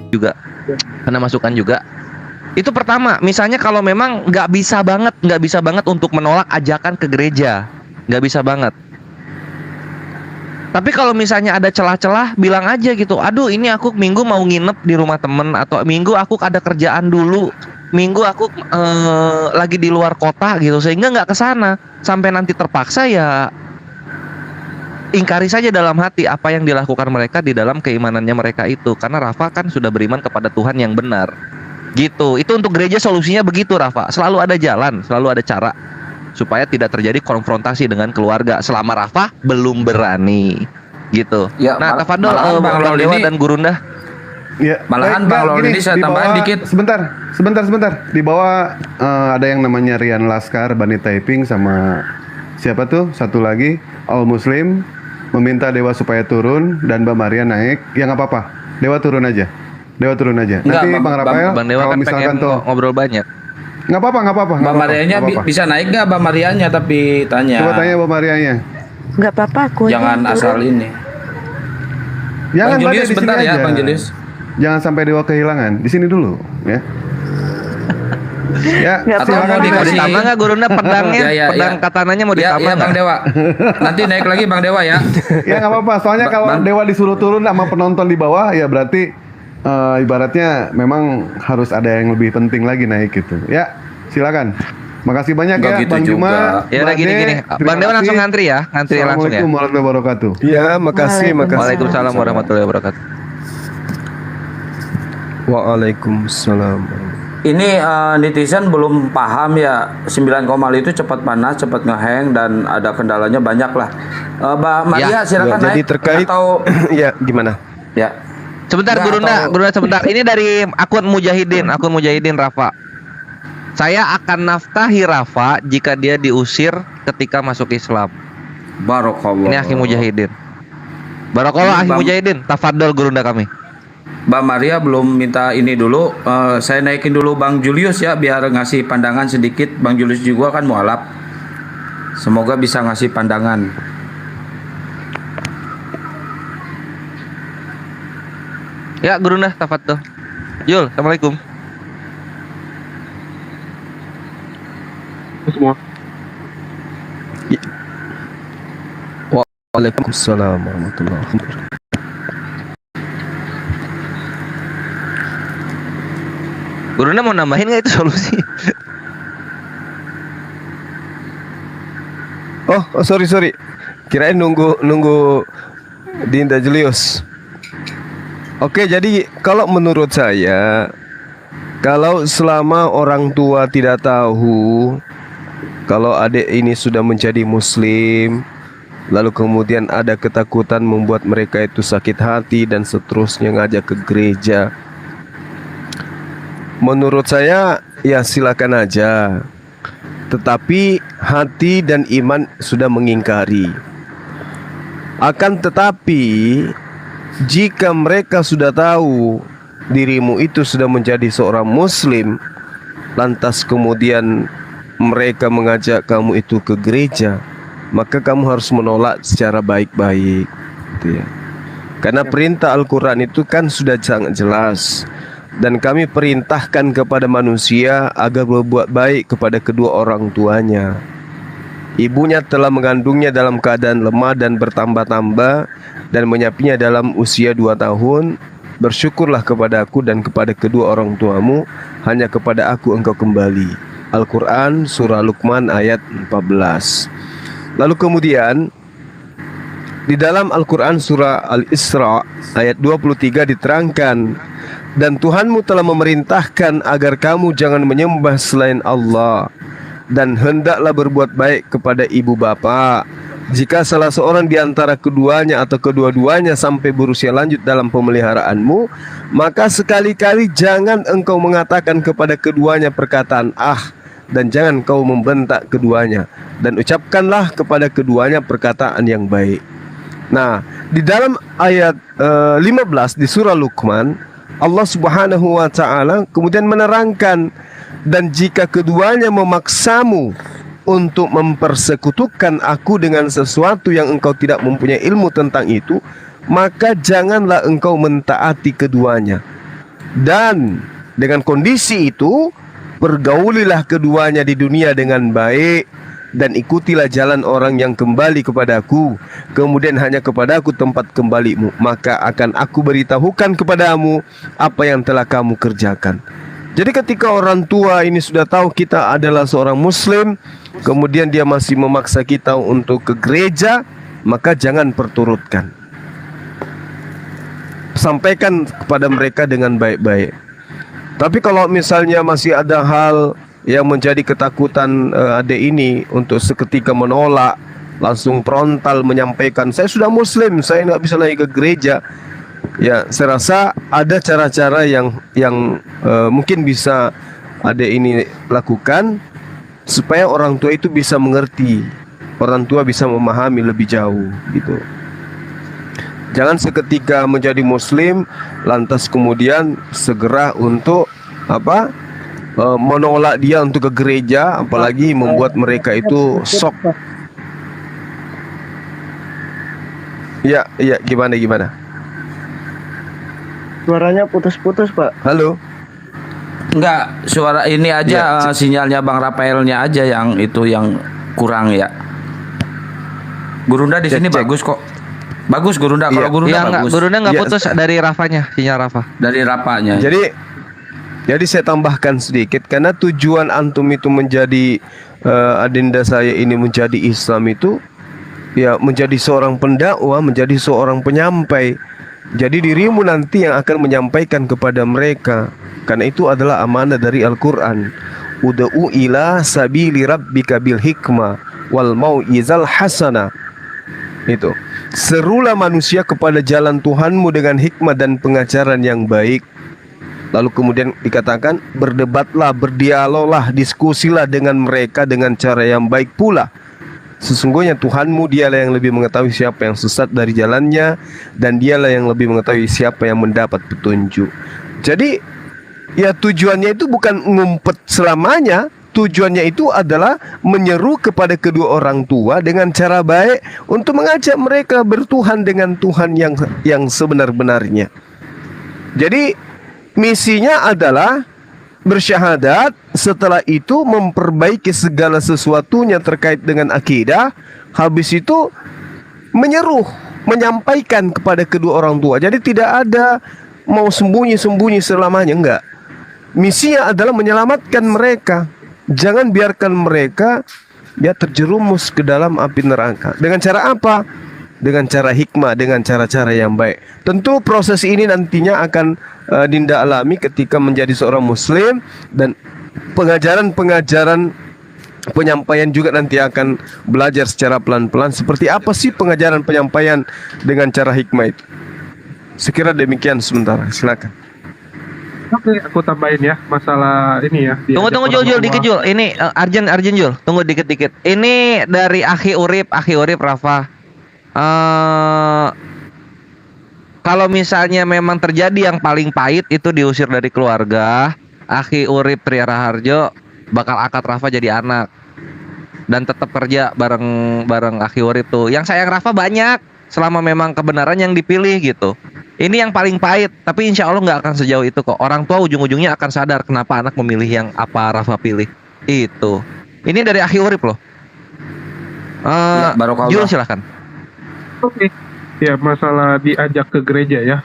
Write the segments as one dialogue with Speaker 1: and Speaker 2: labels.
Speaker 1: juga, kena masukan juga. Itu pertama, misalnya kalau memang nggak bisa banget untuk menolak ajakan ke gereja, nggak bisa banget. Tapi kalau misalnya ada celah-celah, bilang aja gitu, aduh ini aku minggu mau nginep di rumah temen, atau minggu aku ada kerjaan dulu, minggu aku lagi di luar kota gitu, sehingga nggak kesana. Sampai nanti terpaksa ya ingkari saja dalam hati apa yang dilakukan mereka di dalam keimanannya mereka itu. Karena Rafa kan sudah beriman kepada Tuhan yang benar. Gitu. Itu untuk gereja solusinya begitu, Rafa. Selalu ada jalan, selalu ada cara supaya tidak terjadi konfrontasi dengan keluarga selama Rafa belum berani. Gitu.
Speaker 2: Ya,
Speaker 1: nah, Tafadol, Bang Dewa dan Gurunda.
Speaker 3: Ya,
Speaker 2: malahan Bang Laul ini saya tambahin dikit.
Speaker 3: Sebentar. Di bawah ada yang namanya Rian Laskar, Bani Taiping, sama siapa tuh? Satu lagi, All Muslim meminta Dewa supaya turun dan Mbak Maria naik. Ya nggak apa-apa. Dewa turun aja. Nanti Bang Rafael
Speaker 1: Bang Dewa
Speaker 3: kalau
Speaker 1: kan
Speaker 3: misalkan tuh
Speaker 1: ngobrol banyak.
Speaker 3: nggak apa-apa.
Speaker 2: Mbak Marianya bisa naik nggak Mbak Marianya, tapi tanya.
Speaker 3: Coba tanya Mbak Marianya.
Speaker 4: Nggak apa-apa, aku
Speaker 2: jangan asal ini.
Speaker 3: Jangan
Speaker 2: Bang Julius bentar ya, Bang Julius.
Speaker 3: Jangan sampai Dewa kehilangan. Di sini dulu, ya. Ya,
Speaker 2: atau mau dikasih
Speaker 1: ditambah nggak Gurunda pedangnya? Pedang katananya mau ditambah
Speaker 2: Bang Dewa. Nanti naik lagi Bang Dewa ya.
Speaker 3: Ya nggak apa-apa. Soalnya kalau Dewa disuruh turun sama penonton di bawah, ya berarti ibaratnya memang harus ada yang lebih penting lagi naik gitu. Ya, silakan. Makasih banyak ya
Speaker 2: gitu
Speaker 3: Bang Juma.
Speaker 1: Ya udah gini. Bang Dewa langsung ngantri ya. Ngantri langsung ya.
Speaker 3: Assalamualaikum warahmatullahi wabarakatuh.
Speaker 5: Ya, makasih.
Speaker 1: Waalaikumsalam warahmatullahi wabarakatuh.
Speaker 5: Waalaikumsalam.
Speaker 2: Ini netizen belum paham ya, 9,5 itu cepat panas, cepat ngehang, dan ada kendalanya banyak lah. Mbak Maria silakan
Speaker 5: jadi
Speaker 2: naik.
Speaker 5: terkait
Speaker 2: Atau
Speaker 5: ya gimana?
Speaker 2: Ya.
Speaker 1: Sebentar Gurunda sebentar. Ini dari akun Mujahidin Rafa. Saya akan nafkahi Rafa jika dia diusir ketika masuk Islam.
Speaker 2: Barakallah.
Speaker 1: Ini Akhi Mujahidin. Barakallah Akhi Mujahidin. Tafadhol Gurunda kami.
Speaker 2: Mbak Maria belum minta ini dulu. Saya naikin dulu Bang Julius ya, biar ngasih pandangan sedikit. Bang Julius juga kan mualaf. Semoga bisa ngasih pandangan.
Speaker 1: Ya Gurunda, tafadhol. Yul, assalamualaikum.
Speaker 5: Semua. Waalaikumsalam warahmatullahi wabarakatuh.
Speaker 1: Gurunda mau nambahin nggak itu solusi?
Speaker 5: Oh, sorry. Kirain nunggu Dinda Julius. Oke, jadi kalau menurut saya, kalau selama orang tua tidak tahu kalau adik ini sudah menjadi muslim, lalu kemudian ada ketakutan membuat mereka itu sakit hati dan seterusnya ngajak ke gereja, menurut saya ya silakan aja. Tetapi hati dan iman sudah mengingkari. Akan tetapi jika mereka sudah tahu dirimu itu sudah menjadi seorang muslim, lantas kemudian mereka mengajak kamu itu ke gereja, maka kamu harus menolak secara baik-baik, gitu ya. Karena perintah Al-Quran itu kan sudah sangat jelas. Dan kami perintahkan kepada manusia agar berbuat baik kepada kedua orang tuanya. Ibunya telah mengandungnya dalam keadaan lemah dan bertambah-tambah, dan menyapinya dalam usia 2 tahun. Bersyukurlah kepada aku dan kepada kedua orang tuamu, hanya kepada aku engkau kembali. Al-Quran surah Luqman ayat 14. Lalu kemudian di dalam Al-Quran surah Al-Isra ayat 23 diterangkan, dan Tuhanmu telah memerintahkan agar kamu jangan menyembah selain Allah, dan hendaklah berbuat baik kepada ibu bapa. Jika salah seorang di antara keduanya atau kedua-duanya sampai berusia lanjut dalam pemeliharaanmu, maka sekali-kali jangan engkau mengatakan kepada keduanya perkataan ah, dan jangan kau membentak keduanya, dan ucapkanlah kepada keduanya perkataan yang baik. Nah, di dalam ayat 15 di surah Luqman, Allah Subhanahu wa ta'ala kemudian menerangkan, dan jika keduanya memaksamu untuk mempersekutukan aku dengan sesuatu yang engkau tidak mempunyai ilmu tentang itu, maka janganlah engkau mentaati keduanya. Dan dengan kondisi itu, pergaulilah keduanya di dunia dengan baik, dan ikutilah jalan orang yang kembali kepadaku. Kemudian hanya kepadaku tempat kembalimu, maka akan aku beritahukan kepadamu apa yang telah kamu kerjakan. Jadi ketika orang tua ini sudah tahu kita adalah seorang muslim, kemudian dia masih memaksa kita untuk ke gereja, maka jangan perturutkan. Sampaikan kepada mereka dengan baik-baik. Tapi kalau misalnya masih ada hal yang menjadi ketakutan adik ini untuk seketika menolak, langsung frontal menyampaikan, saya sudah muslim, saya nggak bisa lagi ke gereja. Ya, saya rasa ada cara-cara yang mungkin bisa adik ini lakukan supaya orang tua itu bisa mengerti, orang tua bisa memahami lebih jauh gitu. Jangan seketika menjadi muslim lantas kemudian segera untuk menolak dia untuk ke gereja, apalagi membuat mereka itu shock. Ya, gimana?
Speaker 4: Suaranya putus-putus, Pak.
Speaker 5: Halo.
Speaker 2: Enggak, suara ini aja sinyalnya Bang Rafaelnya aja yang itu yang kurang ya. Gurunda di sini bagus kok. Bagus Gurunda, kalau Gurunda bagus.
Speaker 1: Gurunda enggak putus dari Rafanya, sinyal Rafa.
Speaker 2: Dari Rafanya.
Speaker 5: Jadi saya tambahkan sedikit, karena tujuan antum itu menjadi adinda saya ini menjadi Islam itu ya menjadi seorang pendakwah, menjadi seorang penyampai. Jadi dirimu nanti yang akan menyampaikan kepada mereka, karena itu adalah amanah dari Al-Quran. Ud'u ila sabili rabbika bil hikmah wal mau'izal hasanah. Itu, serulah manusia kepada jalan Tuhanmu dengan hikmah dan pengajaran yang baik. Lalu kemudian dikatakan, berdebatlah, berdialoglah, diskusilah dengan mereka dengan cara yang baik pula. Sesungguhnya Tuhanmu dialah yang lebih mengetahui siapa yang sesat dari jalannya, dan dialah yang lebih mengetahui siapa yang mendapat petunjuk. Jadi ya tujuannya itu bukan ngumpet selamanya. Tujuannya itu adalah menyeru kepada kedua orang tua dengan cara baik untuk mengajak mereka bertuhan dengan Tuhan yang sebenar-benarnya. Jadi misinya adalah bersyahadat, setelah itu memperbaiki segala sesuatunya terkait dengan akidah, habis itu menyampaikan kepada kedua orang tua. Jadi tidak ada mau sembunyi-sembunyi selamanya, enggak. Misinya adalah menyelamatkan mereka. Jangan biarkan mereka terjerumus ke dalam api neraka. Dengan cara apa? Dengan cara hikmah, dengan cara-cara yang baik. Tentu proses ini nantinya akan dinda alami ketika menjadi seorang muslim, dan pengajaran-pengajaran penyampaian juga nanti akan belajar secara pelan-pelan seperti apa sih pengajaran penyampaian dengan cara hikmah itu. Sekira demikian sementara, silakan.
Speaker 6: Oke, aku tambahin ya masalah ini ya.
Speaker 1: Tunggu Jul dikit Jul. Ini Arjen Jul. Tunggu dikit. Ini dari Akhi Urip Rafa. Kalau misalnya memang terjadi yang paling pahit itu diusir dari keluarga, Akhi Urip Tri Raharjo bakal akad Rafa jadi anak dan tetap kerja bareng Akhi Urip tuh. Yang sayang Rafa banyak selama memang kebenaran yang dipilih gitu. Ini yang paling pahit, tapi insya Allah nggak akan sejauh itu kok. Orang tua ujung-ujungnya akan sadar kenapa anak memilih yang apa Rafa pilih. Itu. Ini dari Akhi Urip loh. Jul silahkan.
Speaker 6: Oke. Ya, masalah diajak ke gereja ya.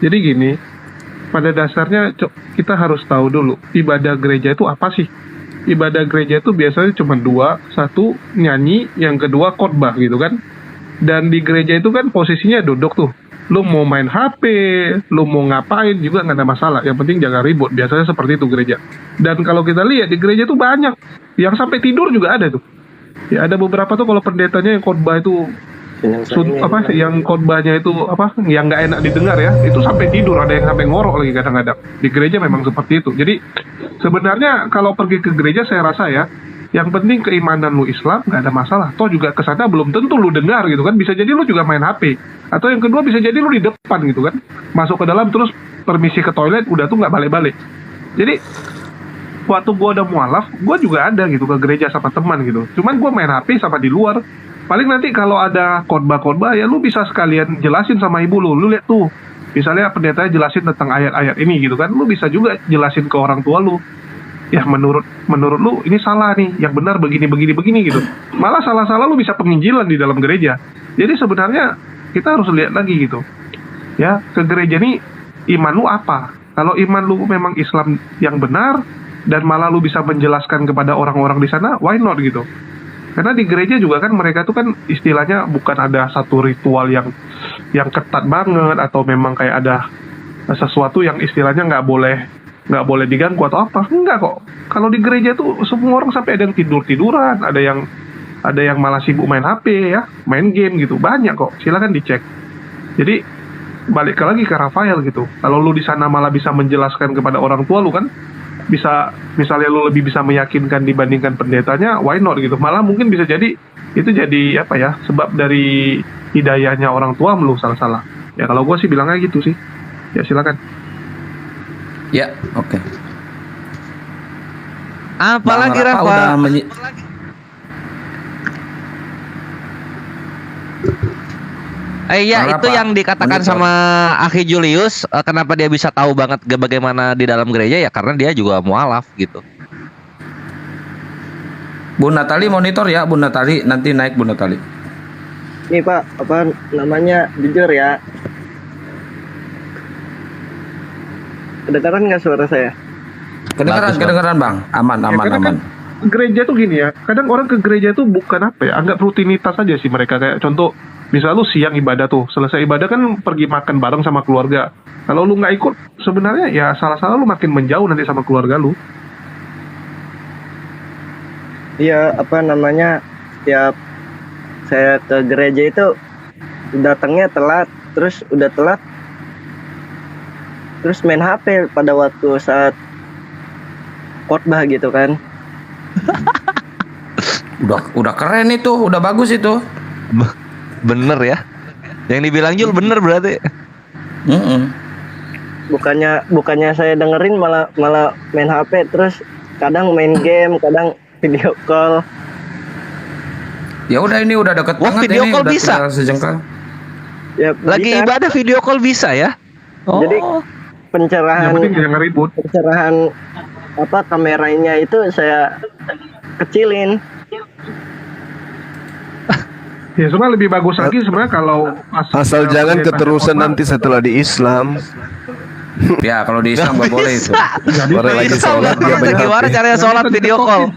Speaker 6: Jadi gini, pada dasarnya kita harus tahu dulu ibadah gereja itu apa sih. Ibadah gereja itu biasanya cuma dua, satu nyanyi, yang kedua khotbah gitu kan. Dan di gereja itu kan posisinya duduk tuh. Lu mau main HP, lu mau ngapain juga nggak ada masalah. Yang penting jangan ribut. Biasanya seperti itu gereja. Dan kalau kita lihat di gereja itu banyak yang sampai tidur juga ada tuh. Ya ada beberapa tuh kalau pendetanya yang khotbah itu yang khotbahnya itu yang nggak enak didengar ya, itu sampai tidur, ada yang sampai ngorok lagi kadang-kadang. Di gereja memang seperti itu. Jadi sebenarnya kalau pergi ke gereja saya rasa ya, yang penting keimanan lu Islam nggak ada masalah. Toh juga kesana belum tentu lu dengar gitu kan, bisa jadi lu juga main HP. Atau yang kedua bisa jadi lu di depan gitu kan, masuk ke dalam terus permisi ke toilet udah tuh nggak balik-balik. Jadi waktu gua udah mualaf, gua juga ada gitu ke gereja sama teman gitu. Cuman gua main HP sama di luar. Paling nanti kalau ada khotbah-khotbah ya lu bisa sekalian jelasin sama ibu lu lihat tuh Misalnya pendetanya jelasin tentang ayat-ayat ini gitu kan, lu bisa juga jelasin ke orang tua lu. Ya menurut lu ini salah nih, yang benar begini gitu. Malah salah-salah lu bisa penginjilan di dalam gereja. Jadi sebenarnya kita harus lihat lagi gitu. Ya, ke gereja nih iman lu apa? Kalau iman lu memang Islam yang benar dan malah lu bisa menjelaskan kepada orang-orang di sana, why not gitu? Karena di gereja juga kan mereka tuh kan istilahnya bukan ada satu ritual yang ketat banget atau memang kayak ada sesuatu yang istilahnya nggak boleh diganggu atau apa. Enggak kok. Kalau di gereja tuh semua orang sampai ada yang tiduran, ada yang malah sibuk main HP ya, main game gitu. Banyak kok. Silakan dicek. Jadi balik lagi ke Rafael gitu. Kalau lu di sana malah bisa menjelaskan kepada orang tua lu kan, bisa misalnya lu lebih bisa meyakinkan dibandingkan pendetanya, why not gitu. Malah mungkin bisa jadi itu jadi apa ya, sebab dari hidayahnya orang tua lu salah-salah. Ya kalau gua sih bilangnya gitu sih. Ya silakan.
Speaker 2: Ya, oke.
Speaker 1: Apalagi
Speaker 2: Bang Rafa
Speaker 1: Rafa?
Speaker 2: udah
Speaker 1: Iya,
Speaker 2: Bang
Speaker 1: itu
Speaker 2: Rafa,
Speaker 1: yang dikatakan
Speaker 2: monitor.
Speaker 1: sama Akhi Julius, kenapa dia bisa tahu banget bagaimana di dalam gereja ya karena dia juga mualaf gitu.
Speaker 2: Bu Natali monitor ya, Bu Natali nanti naik Bu Natali.
Speaker 4: Nih Pak, apa namanya, jujur ya, kedengaran nggak suara saya?
Speaker 2: Kedengeran Bang. Aman.
Speaker 6: Kadang kan gereja tuh gini ya, kadang orang ke gereja tuh bukan apa ya, anggap rutinitas aja sih mereka. Kayak contoh, misal lu siang ibadah tuh, selesai ibadah kan pergi makan bareng sama keluarga. Kalau lu nggak ikut, sebenarnya ya salah-salah lu makin menjauh nanti sama keluarga lu.
Speaker 4: Iya, apa namanya, tiap saya ke gereja itu datangnya telat, terus udah telat, terus main HP pada waktu saat khotbah gitu kan.
Speaker 2: Udah keren itu, udah bagus itu.
Speaker 1: Bener ya. Yang dibilang Jul bener berarti.
Speaker 4: Bukannya saya dengerin malah main HP, terus kadang main game, kadang video call.
Speaker 2: Ya udah ini udah deket
Speaker 1: Wah,
Speaker 2: banget
Speaker 1: video
Speaker 2: ini,
Speaker 1: call
Speaker 2: udah
Speaker 1: bisa?
Speaker 2: tinggal sejengkal.
Speaker 4: Ya,
Speaker 1: Lagi
Speaker 4: bisa.
Speaker 1: ibadah video call bisa ya? Oh.
Speaker 4: Jadi pencerahan
Speaker 6: Yang penting jangan ribut.
Speaker 4: apa kameranya itu saya kecilin.
Speaker 6: Ya sebenarnya lebih bagus lagi sebenarnya kalau
Speaker 5: Asal jangan
Speaker 6: pendeta
Speaker 5: keterusan
Speaker 6: khotbah,
Speaker 5: nanti setelah di Islam.
Speaker 2: Ya kalau di Islam nggak boleh itu.
Speaker 6: jadi
Speaker 5: Orang lagi sholat dia main
Speaker 1: Gimana
Speaker 5: HP.
Speaker 1: caranya sholat video call?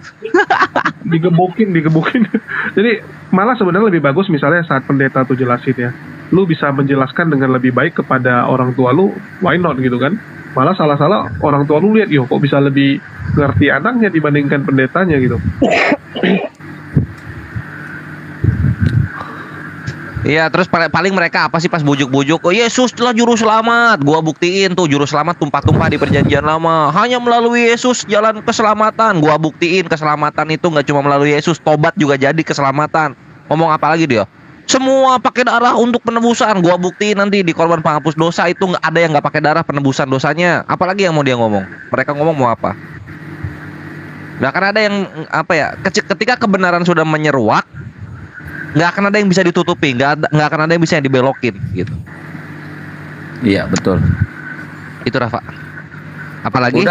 Speaker 6: digebukin. Jadi malah sebenarnya lebih bagus misalnya saat pendeta tuh jelasin ya, lu bisa menjelaskan dengan lebih baik kepada orang tua lu, why not gitu kan. Malah salah-salah orang tua lu lihat, yo kok bisa lebih ngerti anaknya dibandingkan pendetanya gitu.
Speaker 1: Iya, terus paling mereka apa sih pas bujuk-bujuk? Oh, Yesus telah juru selamat. Gua buktiin tuh juru selamat tumpah-tumpah di perjanjian lama. Hanya melalui Yesus jalan keselamatan. Gua buktiin keselamatan itu nggak cuma melalui Yesus, tobat juga jadi keselamatan. Ngomong apa lagi dia? Semua pakai darah untuk penebusan. Gua buktiin nanti di korban penghapus dosa itu nggak ada yang nggak pakai darah penebusan dosanya. Apalagi yang mau dia ngomong? Mereka ngomong mau apa? Nggak akan ada yang apa ya? Ketika kebenaran sudah menyeruak, nggak akan ada yang bisa ditutupi, nggak akan ada yang bisa dibelokin gitu.
Speaker 2: Iya betul.
Speaker 1: Itu Rafa. Apalagi?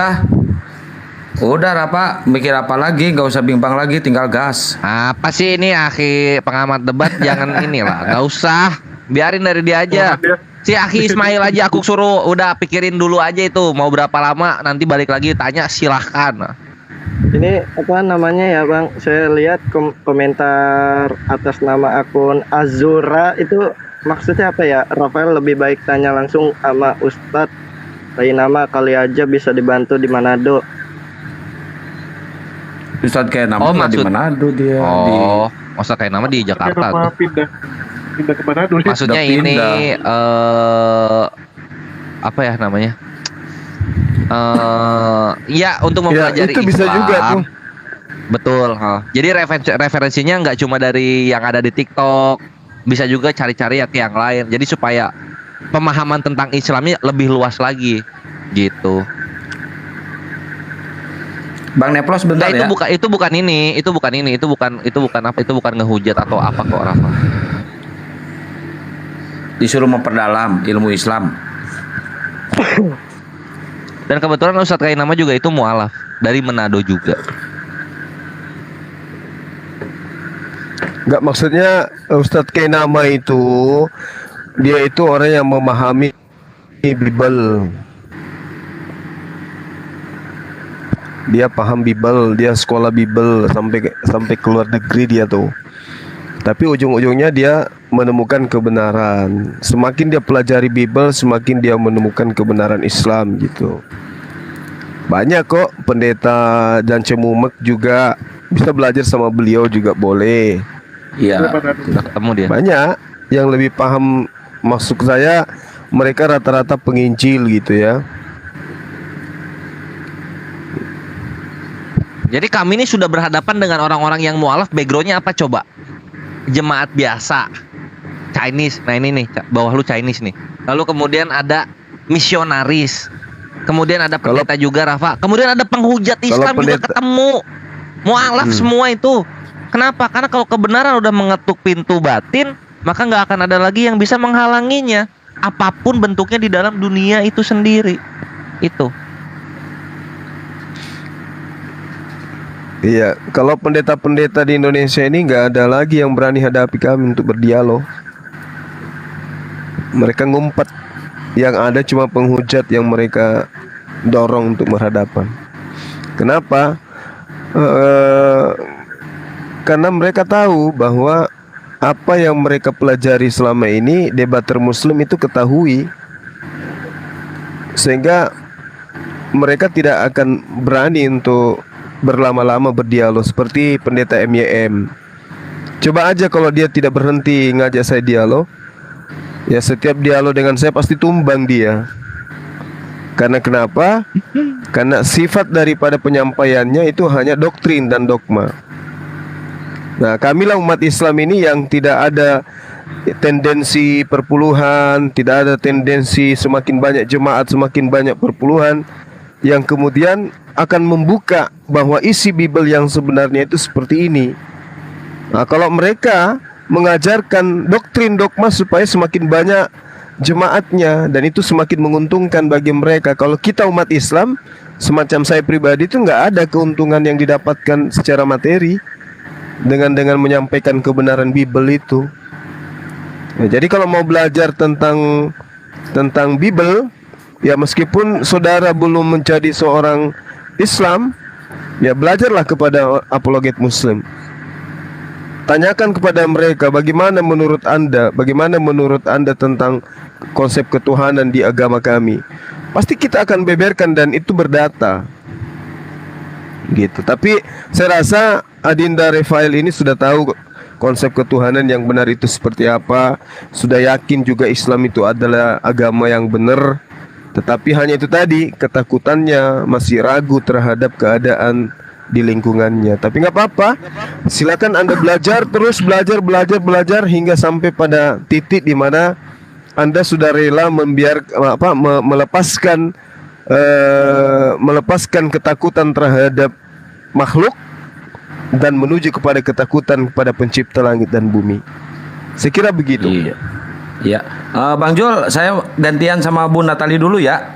Speaker 2: Udah Rafa, mikir apa lagi? Gak usah bimbang lagi, tinggal gas.
Speaker 1: Apa sih ini Akhi pengamat debat? Jangan inilah, nggak usah. Biarin dari dia aja. Si Akhi Ismail aja aku suruh udah pikirin dulu aja itu mau berapa lama, nanti balik lagi tanya silahkan.
Speaker 4: Ini apa namanya ya Bang, saya lihat komentar atas nama akun Azura itu maksudnya apa ya? Rafael lebih baik tanya langsung sama Ustadz, lain nama kali aja bisa dibantu di Manado.
Speaker 2: Ustadz kayak nama di Manado dia.
Speaker 1: Oh, masa kayak nama di Jakarta
Speaker 6: Kenapa
Speaker 1: tuh.
Speaker 6: pindah ke mana dulu?
Speaker 1: Maksudnya
Speaker 2: Udah
Speaker 1: ini
Speaker 2: pindah.
Speaker 1: apa ya namanya? Ya untuk
Speaker 5: Ya,
Speaker 1: mempelajari
Speaker 5: itu bisa
Speaker 1: Islam.
Speaker 5: juga tuh.
Speaker 1: Betul. Jadi referensinya nggak cuma dari yang ada di TikTok, bisa juga cari-cari yang lain. Jadi supaya pemahaman tentang Islamnya lebih luas lagi, gitu.
Speaker 2: Bang Neplos bentar
Speaker 1: Nah,
Speaker 2: ya.
Speaker 1: itu bukan ngehujat atau apa kok Rafa.
Speaker 2: Disuruh memperdalam ilmu Islam.
Speaker 1: Dan kebetulan Ustadz Kainama juga itu mualaf dari Manado juga.
Speaker 5: Enggak, maksudnya Ustadz Kainama itu dia itu orang yang memahami Bible. Dia paham Bible, dia sekolah Bible sampai keluar negeri dia tuh. Tapi ujung-ujungnya dia menemukan kebenaran. Semakin dia pelajari Bible, semakin dia menemukan kebenaran Islam gitu. Banyak kok pendeta dan cemumek juga bisa belajar sama beliau juga boleh.
Speaker 2: Iya.
Speaker 1: Sudah ketemu dia.
Speaker 5: Banyak yang lebih paham, maksud saya mereka rata-rata penginjil gitu ya.
Speaker 1: Jadi kami ini sudah berhadapan dengan orang-orang yang mualaf, backgroundnya apa coba? Jemaat biasa, Chinese. Nah ini nih, bawah lu Chinese nih. Lalu kemudian ada misionaris. Kemudian ada pendeta juga, Rafa. Kemudian ada penghujat Islam juga ketemu. Mualaf semua itu. Kenapa? Karena kalau kebenaran udah mengetuk pintu batin, maka nggak akan ada lagi yang bisa menghalanginya. Apapun bentuknya di dalam dunia itu sendiri. Itu.
Speaker 5: Iya, kalau pendeta-pendeta di Indonesia ini nggak ada lagi yang berani hadapi kami untuk berdialog. Mereka ngumpet, yang ada cuma penghujat yang mereka dorong untuk berhadapan. Kenapa? Karena mereka tahu bahwa apa yang mereka pelajari selama ini, debater Muslim itu ketahui, sehingga mereka tidak akan berani untuk berlama-lama berdialog seperti pendeta MYM. Coba aja kalau dia tidak berhenti ngajak saya dialog, ya setiap dialog dengan saya pasti tumbang dia. Karena kenapa? Karena sifat daripada penyampaiannya itu hanya doktrin dan dogma. Nah, kamilah umat Islam ini yang tidak ada tendensi perpuluhan, tidak ada tendensi semakin banyak jemaat, semakin banyak perpuluhan, yang kemudian akan membuka bahwa isi Bible yang sebenarnya itu seperti ini. Nah, kalau mereka mengajarkan doktrin dogma supaya semakin banyak jemaatnya dan itu semakin menguntungkan bagi mereka. Kalau kita umat Islam, semacam saya pribadi itu nggak ada keuntungan yang didapatkan secara materi dengan menyampaikan kebenaran Bible itu. Nah, jadi kalau mau belajar tentang Bible, ya meskipun saudara belum menjadi seorang Islam, ya belajarlah kepada apologet Muslim. Tanyakan kepada mereka bagaimana menurut Anda tentang konsep ketuhanan di agama kami. Pasti kita akan beberkan dan itu berdata. Gitu. Tapi saya rasa Adinda Rafael ini sudah tahu konsep ketuhanan yang benar itu seperti apa, sudah yakin juga Islam itu adalah agama yang benar. Tetapi hanya itu tadi, ketakutannya masih ragu terhadap keadaan di lingkungannya. Tapi nggak apa-apa, silakan Anda belajar terus, belajar hingga sampai pada titik di mana Anda sudah rela melepaskan ketakutan terhadap makhluk dan menuju kepada ketakutan kepada pencipta langit dan bumi. Saya kira begitu.
Speaker 2: Iya. Ya, Bang Jul, saya gantian sama Bu Natali dulu ya,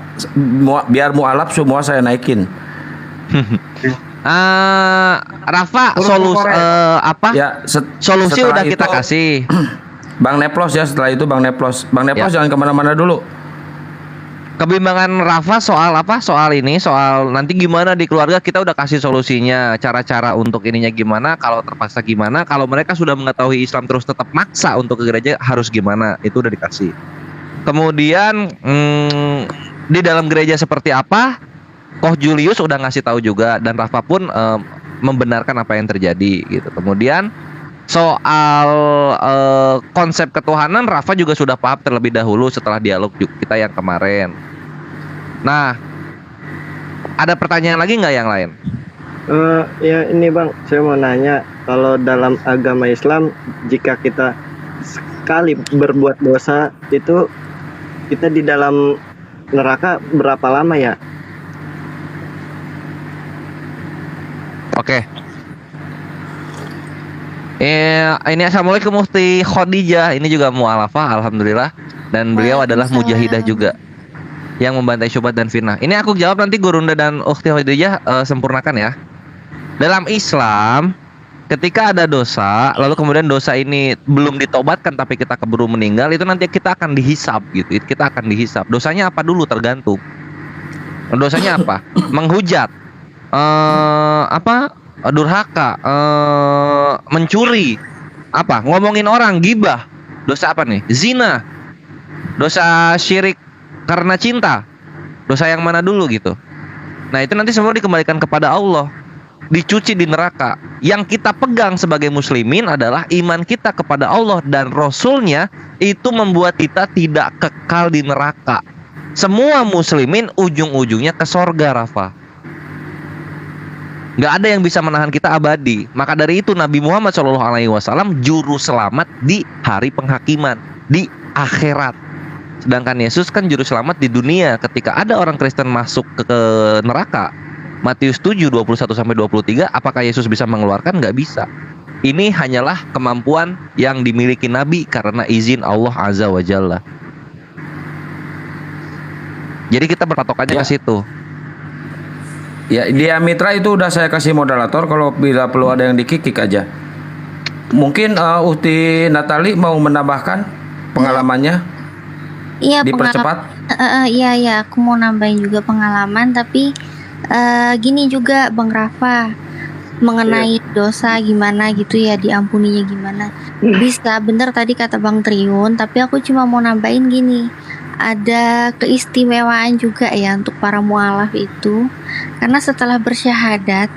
Speaker 2: biar mualaf semua saya naikin.
Speaker 1: Rafa, solusi apa?
Speaker 2: Ya,
Speaker 1: solusi udah kita
Speaker 2: itu,
Speaker 1: kasih.
Speaker 2: Bang Neplos ya, setelah itu Bang Neplos ya. Jangan kemana-mana dulu.
Speaker 1: Kebimbangan Rafa soal apa? Soal nanti gimana di keluarga, kita udah kasih solusinya, cara-cara untuk ininya gimana, kalau terpaksa gimana, kalau mereka sudah mengetahui Islam terus tetap maksa untuk ke gereja harus gimana, itu udah dikasih. Kemudian di dalam gereja seperti apa, Koh Julius udah ngasih tahu juga, dan Rafa pun membenarkan apa yang terjadi gitu. Kemudian soal konsep ketuhanan, Rafa juga sudah paham terlebih dahulu setelah dialog kita yang kemarin. Nah, ada pertanyaan lagi nggak yang lain?
Speaker 4: Ya ini Bang, saya mau nanya, kalau dalam agama Islam, jika kita sekali berbuat dosa itu kita di dalam neraka berapa lama ya?
Speaker 1: Oke. Ini assalamualaikum Mufti Khadijah. Ini juga mualafah, alhamdulillah. Dan beliau adalah mujahidah juga. yang membantai syubhat dan fitnah. Ini aku jawab, nanti Gurunda dan Ukhti Hoidijah sempurnakan ya. Dalam Islam, ketika ada dosa, lalu kemudian dosa ini belum ditobatkan tapi kita keburu meninggal, itu nanti kita akan dihisab gitu. Kita akan dihisab. Dosanya apa dulu tergantung. Dosanya apa? Menghujat, durhaka, mencuri, ngomongin orang, gibah. Dosa apa nih? Zina. Dosa syirik karena cinta. Dosa yang mana dulu gitu. Nah, itu nanti semua dikembalikan kepada Allah. Dicuci di neraka. Yang kita pegang sebagai muslimin adalah iman kita kepada Allah dan Rasulnya, itu membuat kita tidak kekal di neraka. Semua muslimin ujung-ujungnya ke sorga, Rafa. Gak ada yang bisa menahan kita abadi. Maka dari itu Nabi Muhammad SAW juru selamat di hari penghakiman, di akhirat. Sedangkan Yesus kan juru selamat di dunia. Ketika ada orang Kristen masuk ke neraka, Matius 7, 21-23, apakah Yesus bisa mengeluarkan? Nggak bisa. Ini hanyalah kemampuan yang dimiliki Nabi karena izin Allah Azza wa Jalla. Jadi kita berpatokannya ke situ.
Speaker 2: Ya, dia Mitra itu udah saya kasih moderator, kalau bila perlu ada yang dikikik aja. Mungkin Uhti Natali mau menambahkan pengalamannya?
Speaker 7: Iya,
Speaker 2: dipercepat.
Speaker 7: Iya, aku mau nambahin juga pengalaman, tapi gini juga Bang Rafa, mengenai dosa gimana gitu ya, diampuninya gimana. Bisa, bener tadi kata Bang Triun, tapi aku cuma mau nambahin gini. Ada keistimewaan juga ya untuk para mualaf itu, karena setelah bersyahadat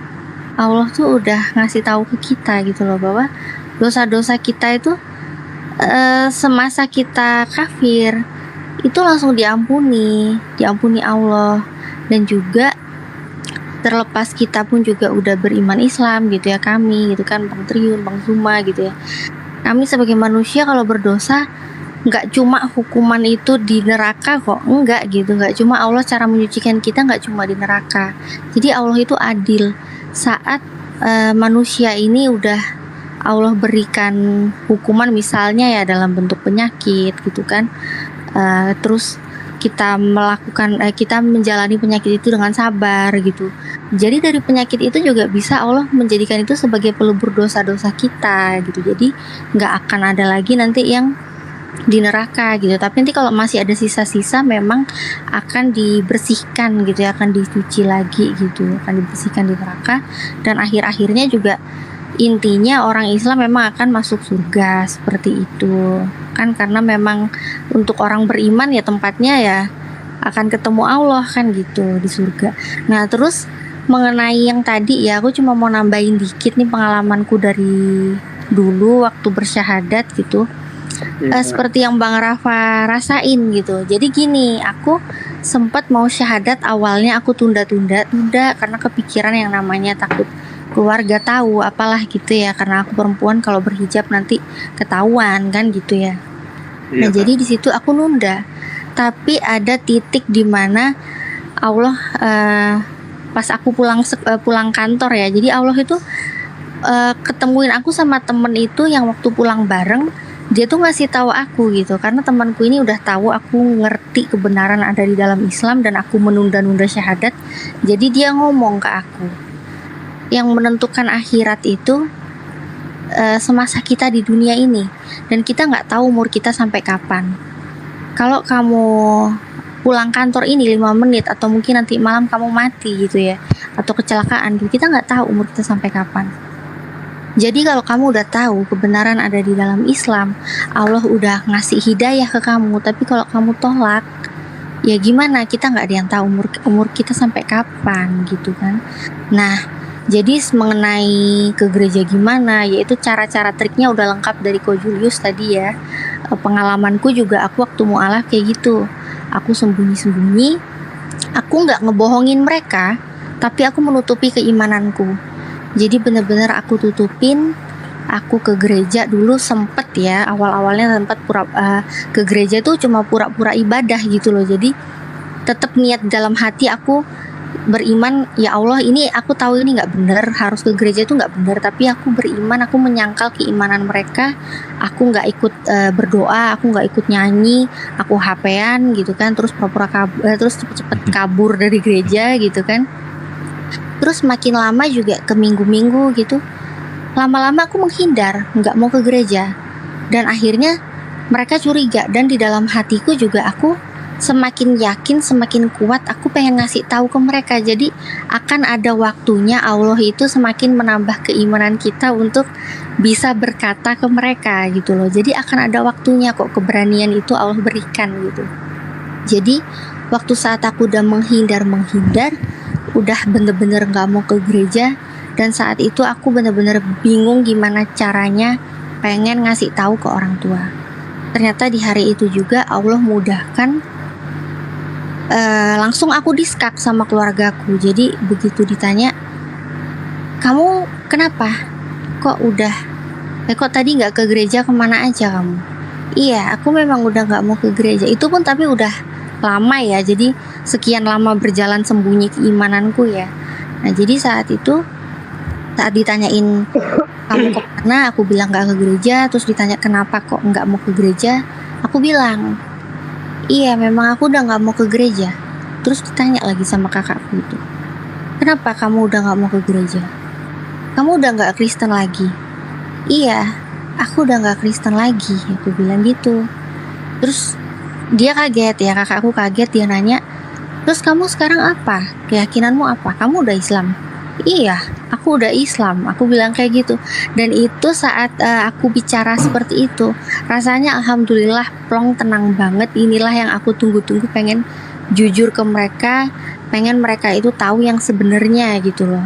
Speaker 7: Allah tuh udah ngasih tahu ke kita gitu loh, bahwa dosa-dosa kita itu semasa kita kafir itu langsung diampuni Allah. Dan juga terlepas kita pun juga udah beriman Islam gitu ya, kami gitu kan, Bang Triun, Bang Zuma gitu ya, kami sebagai manusia kalau berdosa nggak cuma hukuman itu di neraka kok, enggak gitu, nggak cuma Allah cara menyucikan kita nggak cuma di neraka. Jadi Allah itu adil. Saat manusia ini udah Allah berikan hukuman misalnya ya dalam bentuk penyakit gitu kan, terus kita menjalani penyakit itu dengan sabar gitu. Jadi dari penyakit itu juga bisa Allah menjadikan itu sebagai pelebur dosa-dosa kita gitu. Jadi nggak akan ada lagi nanti yang di neraka gitu. Tapi nanti kalau masih ada sisa-sisa memang akan dibersihkan gitu ya, akan dicuci lagi gitu, akan dibersihkan di neraka. Dan akhir-akhirnya juga intinya orang Islam memang akan masuk surga seperti itu kan, karena memang untuk orang beriman ya tempatnya ya akan ketemu Allah kan gitu di surga. Nah terus mengenai yang tadi ya, aku cuma mau nambahin dikit nih pengalamanku dari dulu waktu bersyahadat gitu. Seperti yang Bang Rafa rasain gitu. Jadi gini, aku sempat mau syahadat, awalnya aku tunda karena kepikiran yang namanya takut keluarga tahu, apalah gitu ya, karena aku perempuan kalau berhijab nanti ketahuan kan gitu ya. Nah jadi di situ aku nunda. Tapi ada titik di mana Allah pas aku pulang kantor ya, jadi Allah itu ketemuin aku sama temen itu yang waktu pulang bareng, dia tuh ngasih tahu aku gitu, karena temanku ini udah tahu aku ngerti kebenaran ada di dalam Islam dan aku menunda-nunda syahadat. Jadi dia ngomong ke aku, yang menentukan akhirat itu semasa kita di dunia ini, dan kita nggak tahu umur kita sampai kapan. Kalau kamu pulang kantor ini 5 menit atau mungkin nanti malam kamu mati gitu ya, atau kecelakaan gitu, kita nggak tahu umur kita sampai kapan. Jadi kalau kamu udah tahu kebenaran ada di dalam Islam, Allah udah ngasih hidayah ke kamu, tapi kalau kamu tolak, ya gimana, kita nggak ada yang tahu umur kita sampai kapan gitu kan. Nah jadi mengenai ke gereja gimana, yaitu cara-cara triknya udah lengkap dari Ko Julius tadi ya. Pengalamanku juga aku waktu mualaf kayak gitu. Aku sembunyi-sembunyi, aku nggak ngebohongin mereka, tapi aku menutupi keimananku. Jadi benar-benar aku tutupin. Aku ke gereja dulu sempet ya, awal-awalnya sempat ke gereja tuh cuma pura-pura ibadah gitu loh. Jadi tetap niat dalam hati aku beriman, ya Allah ini aku tahu ini nggak benar, harus ke gereja itu nggak benar, tapi aku beriman, aku menyangkal keimanan mereka, aku nggak ikut berdoa, aku nggak ikut nyanyi, aku HP-an gitu kan, terus pura-pura terus cepet-cepet kabur dari gereja gitu kan. Terus makin lama juga ke minggu-minggu gitu, lama-lama aku menghindar, nggak mau ke gereja, dan akhirnya mereka curiga, dan di dalam hatiku juga aku semakin yakin, semakin kuat aku pengen ngasih tahu ke mereka. Jadi akan ada waktunya Allah itu semakin menambah keimanan kita untuk bisa berkata ke mereka gitu loh. Jadi akan ada waktunya kok, keberanian itu Allah berikan gitu. Jadi waktu saat aku udah menghindar, udah bener-bener gak mau ke gereja, dan saat itu aku bener-bener bingung gimana caranya pengen ngasih tahu ke orang tua. Ternyata di hari itu juga Allah mudahkan, langsung aku diskap sama keluargaku. Jadi begitu ditanya, kamu kenapa? Kok tadi nggak ke gereja, kemana aja kamu? Iya, aku memang udah nggak mau ke gereja. Itu pun tapi udah lama ya. Jadi sekian lama berjalan sembunyi keimananku ya. Nah jadi saat itu, saat ditanyain kamu kemana, aku bilang nggak ke gereja. Terus ditanya kenapa kok nggak mau ke gereja, aku bilang, iya memang aku udah gak mau ke gereja. Terus ditanya lagi sama kakakku itu, kenapa kamu udah gak mau ke gereja? Kamu udah gak Kristen lagi? Iya, aku udah gak Kristen lagi, aku bilang gitu. Terus dia kaget ya, kakakku kaget, dia nanya, terus kamu sekarang apa? Keyakinanmu apa? Kamu udah Islam? Iya, aku udah Islam, aku bilang kayak gitu. Dan itu saat aku bicara seperti itu, rasanya alhamdulillah plong, tenang banget. Inilah yang aku tunggu-tunggu, pengen jujur ke mereka, pengen mereka itu tahu yang sebenarnya gitu loh.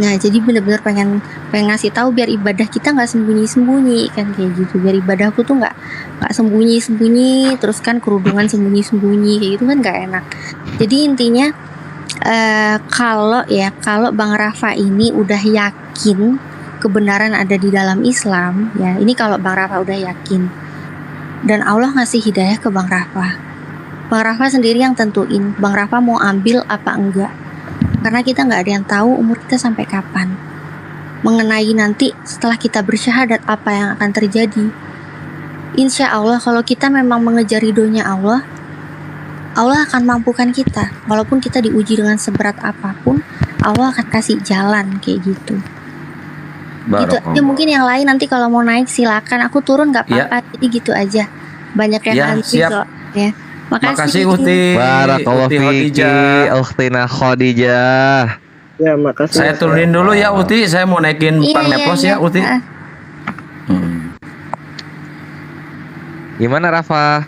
Speaker 7: Nah jadi bener-bener pengen ngasih tahu biar ibadah kita nggak sembunyi-sembunyi kan, kayak gitu. Biar ibadahku tuh nggak sembunyi-sembunyi, terus kan kerudungan sembunyi-sembunyi kayak gitu kan nggak enak. Jadi intinya, kalau Bang Rafa ini udah yakin kebenaran ada di dalam Islam ya, ini kalau Bang Rafa udah yakin dan Allah ngasih hidayah ke Bang Rafa sendiri yang tentuin Bang Rafa mau ambil apa enggak, karena kita nggak ada yang tahu umur kita sampai kapan, mengenai nanti setelah kita bersyahadat apa yang akan terjadi. Insya Allah kalau kita memang mengejar ridhonya Allah akan mampukan kita. Walaupun kita diuji dengan seberat apapun, Allah akan kasih jalan kayak gitu. Gitu aja. Mungkin yang lain nanti kalau mau naik silakan, aku turun nggak apa-apa. Jadi gitu aja. Banyak yang nanti kok ya.
Speaker 2: Makasih Uti.
Speaker 1: Barakallahu fiki, Ukhtina Khadijah.
Speaker 4: Ya, makasih.
Speaker 2: Saya turunin dulu ya Uti, saya mau naikin Pang Nepos ya Uti.
Speaker 1: Gimana Rafa?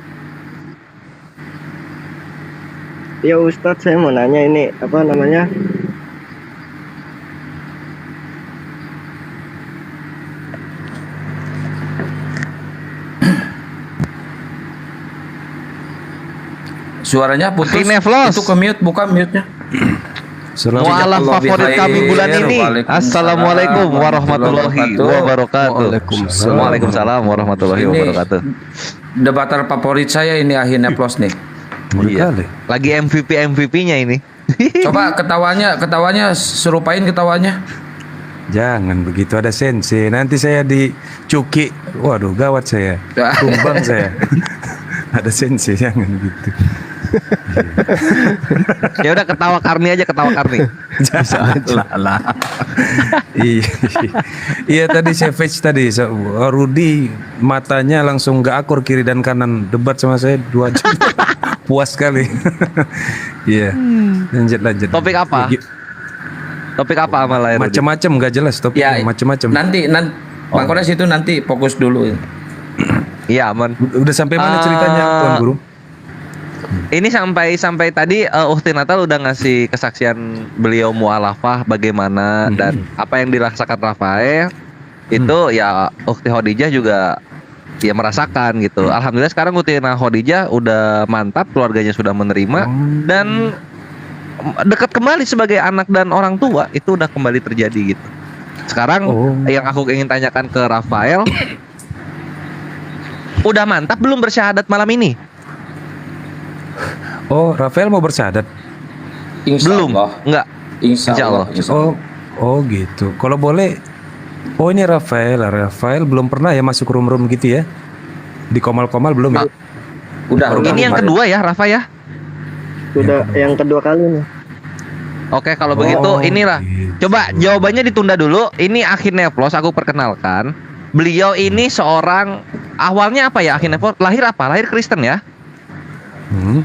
Speaker 4: Ya Ustadz, saya mau nanya ini apa namanya?
Speaker 2: Suaranya putus. Itu ke mute, buka mute-nya.
Speaker 1: Mu'alaf favorit kami bulan ini. Assalamualaikum warahmatullahi wabarakatuh. Waalaikumsalam warahmatullahi wabarakatuh.
Speaker 2: Debater favorit saya ini akhirnya plus nih.
Speaker 1: Iya. Lagi MVP-nya ini.
Speaker 2: Coba ketawanya serupain ketawanya.
Speaker 8: Jangan begitu, ada sense. Nanti saya dicuki. Waduh, gawat saya. Tumbang saya. Ada sense, jangan gitu.
Speaker 1: Ya udah, ketawa Karni aja, ketawa Karni.
Speaker 8: Salah. Iya tadi Savage tadi Rudy matanya langsung gak akur kiri dan kanan, debat sama saya 2 jam. Puas sekali. Iya. Lanjut.
Speaker 1: Topik apa? Topik apa amal air?
Speaker 8: Macam-macam gak jelas topik.
Speaker 2: Ya,
Speaker 8: macam-macam.
Speaker 2: Nanti Bang Kodes itu nanti fokus dulu.
Speaker 1: Iya, aman.
Speaker 8: Udah sampai mana ceritanya, Tuan Guru?
Speaker 1: Ini sampai tadi Ukti Natal udah ngasih kesaksian beliau mu'alafah bagaimana dan apa yang dirasakan Rafael itu ya Ukti Khadijah juga ya merasakan gitu. Alhamdulillah sekarang Ukti Khadijah udah mantap, keluarganya sudah menerima dan dekat kembali sebagai anak dan orang tua, itu udah kembali terjadi gitu. Sekarang yang aku ingin tanyakan ke Rafael, udah mantap belum bersyahadat malam ini?
Speaker 8: Oh, Rafael mau bersyahadat?
Speaker 2: Insya
Speaker 1: Belum,
Speaker 2: Allah.
Speaker 1: enggak.
Speaker 2: Insya
Speaker 1: Insya
Speaker 2: Allah.
Speaker 1: Allah.
Speaker 2: Insya Allah.
Speaker 8: Oh gitu. Kalau boleh, oh ini Rafael belum pernah ya masuk room gitu ya? Di Komal-Komal belum ya?
Speaker 2: Udah.
Speaker 1: Ini yang
Speaker 2: kemarin.
Speaker 1: kedua ya, Rafa ya.
Speaker 4: Sudah yang kedua kali nih.
Speaker 1: Oke, kalau begitu
Speaker 8: Oh,
Speaker 1: inilah.
Speaker 8: gitu.
Speaker 1: Coba jawabannya ditunda dulu. Ini Akhi Nevlos, aku perkenalkan. Beliau ini seorang awalnya apa ya Akhi Nevlos? Lahir apa? Lahir Kristen ya?
Speaker 8: Hmm.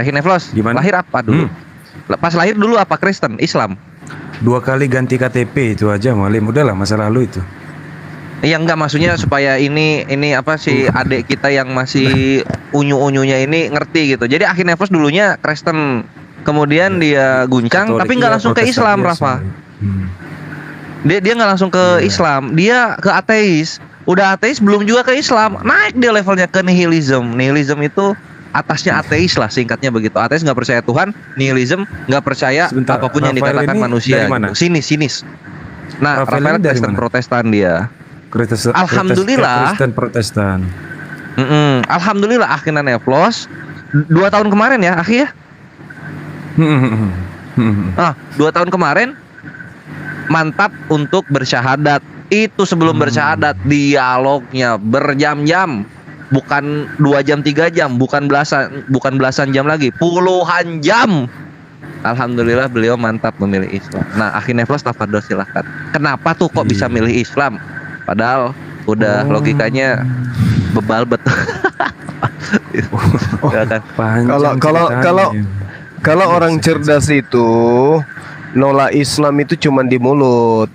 Speaker 1: Akhi Nevlos,
Speaker 8: Gimana?
Speaker 1: lahir apa dulu? Pas lahir dulu apa Kristen, Islam?
Speaker 8: 2 kali ganti KTP itu aja Malim. Udahlah masa lalu itu.
Speaker 1: Iya enggak, maksudnya supaya ini apa si adik kita yang masih unyu-unyunya ini ngerti gitu. Jadi Akhi Nevlos dulunya Kristen, kemudian dia guncang
Speaker 8: Katolik
Speaker 1: tapi nggak
Speaker 8: iya,
Speaker 1: langsung ke
Speaker 8: Protestan
Speaker 1: Islam,
Speaker 8: iya,
Speaker 1: Rafa.
Speaker 8: Hmm.
Speaker 1: Dia nggak langsung ke Islam, dia ke ateis. Udah ateis belum juga ke Islam, naik dia levelnya ke nihilism. Nihilism itu atasnya ateis lah, singkatnya begitu. Ateis nggak percaya Tuhan, nihilism nggak percaya
Speaker 8: Sebentar,
Speaker 1: apapun yang
Speaker 8: Rafael
Speaker 1: dikatakan
Speaker 8: ini
Speaker 1: manusia.
Speaker 8: dari mana?
Speaker 1: Gitu. Sinis. Nah,
Speaker 8: Rafael
Speaker 1: Rafael
Speaker 8: ini dari
Speaker 1: Kristen
Speaker 8: mana?
Speaker 1: Protestan dia. Alhamdulillah.
Speaker 8: Kristen Protestan.
Speaker 1: Alhamdulillah akhirnya Nevlos 2 tahun kemarin ya, Akhi ya.
Speaker 8: Hmm.
Speaker 1: 2 tahun kemarin mantap untuk bersyahadat. Itu sebelum bersyahadat dialognya berjam-jam, bukan 2 jam 3 jam, bukan belasan jam lagi, puluhan jam. Alhamdulillah beliau mantap memilih Islam. Nah, Akhi Nevlos tafadhol silahkan. Kenapa tuh kok bisa milih Islam? Padahal udah logikanya bebal betul. Ya kan?
Speaker 8: Panjang
Speaker 5: Kalau
Speaker 8: ceritanya.
Speaker 5: kalau orang cerdas itu nolak Islam itu cuman di mulut,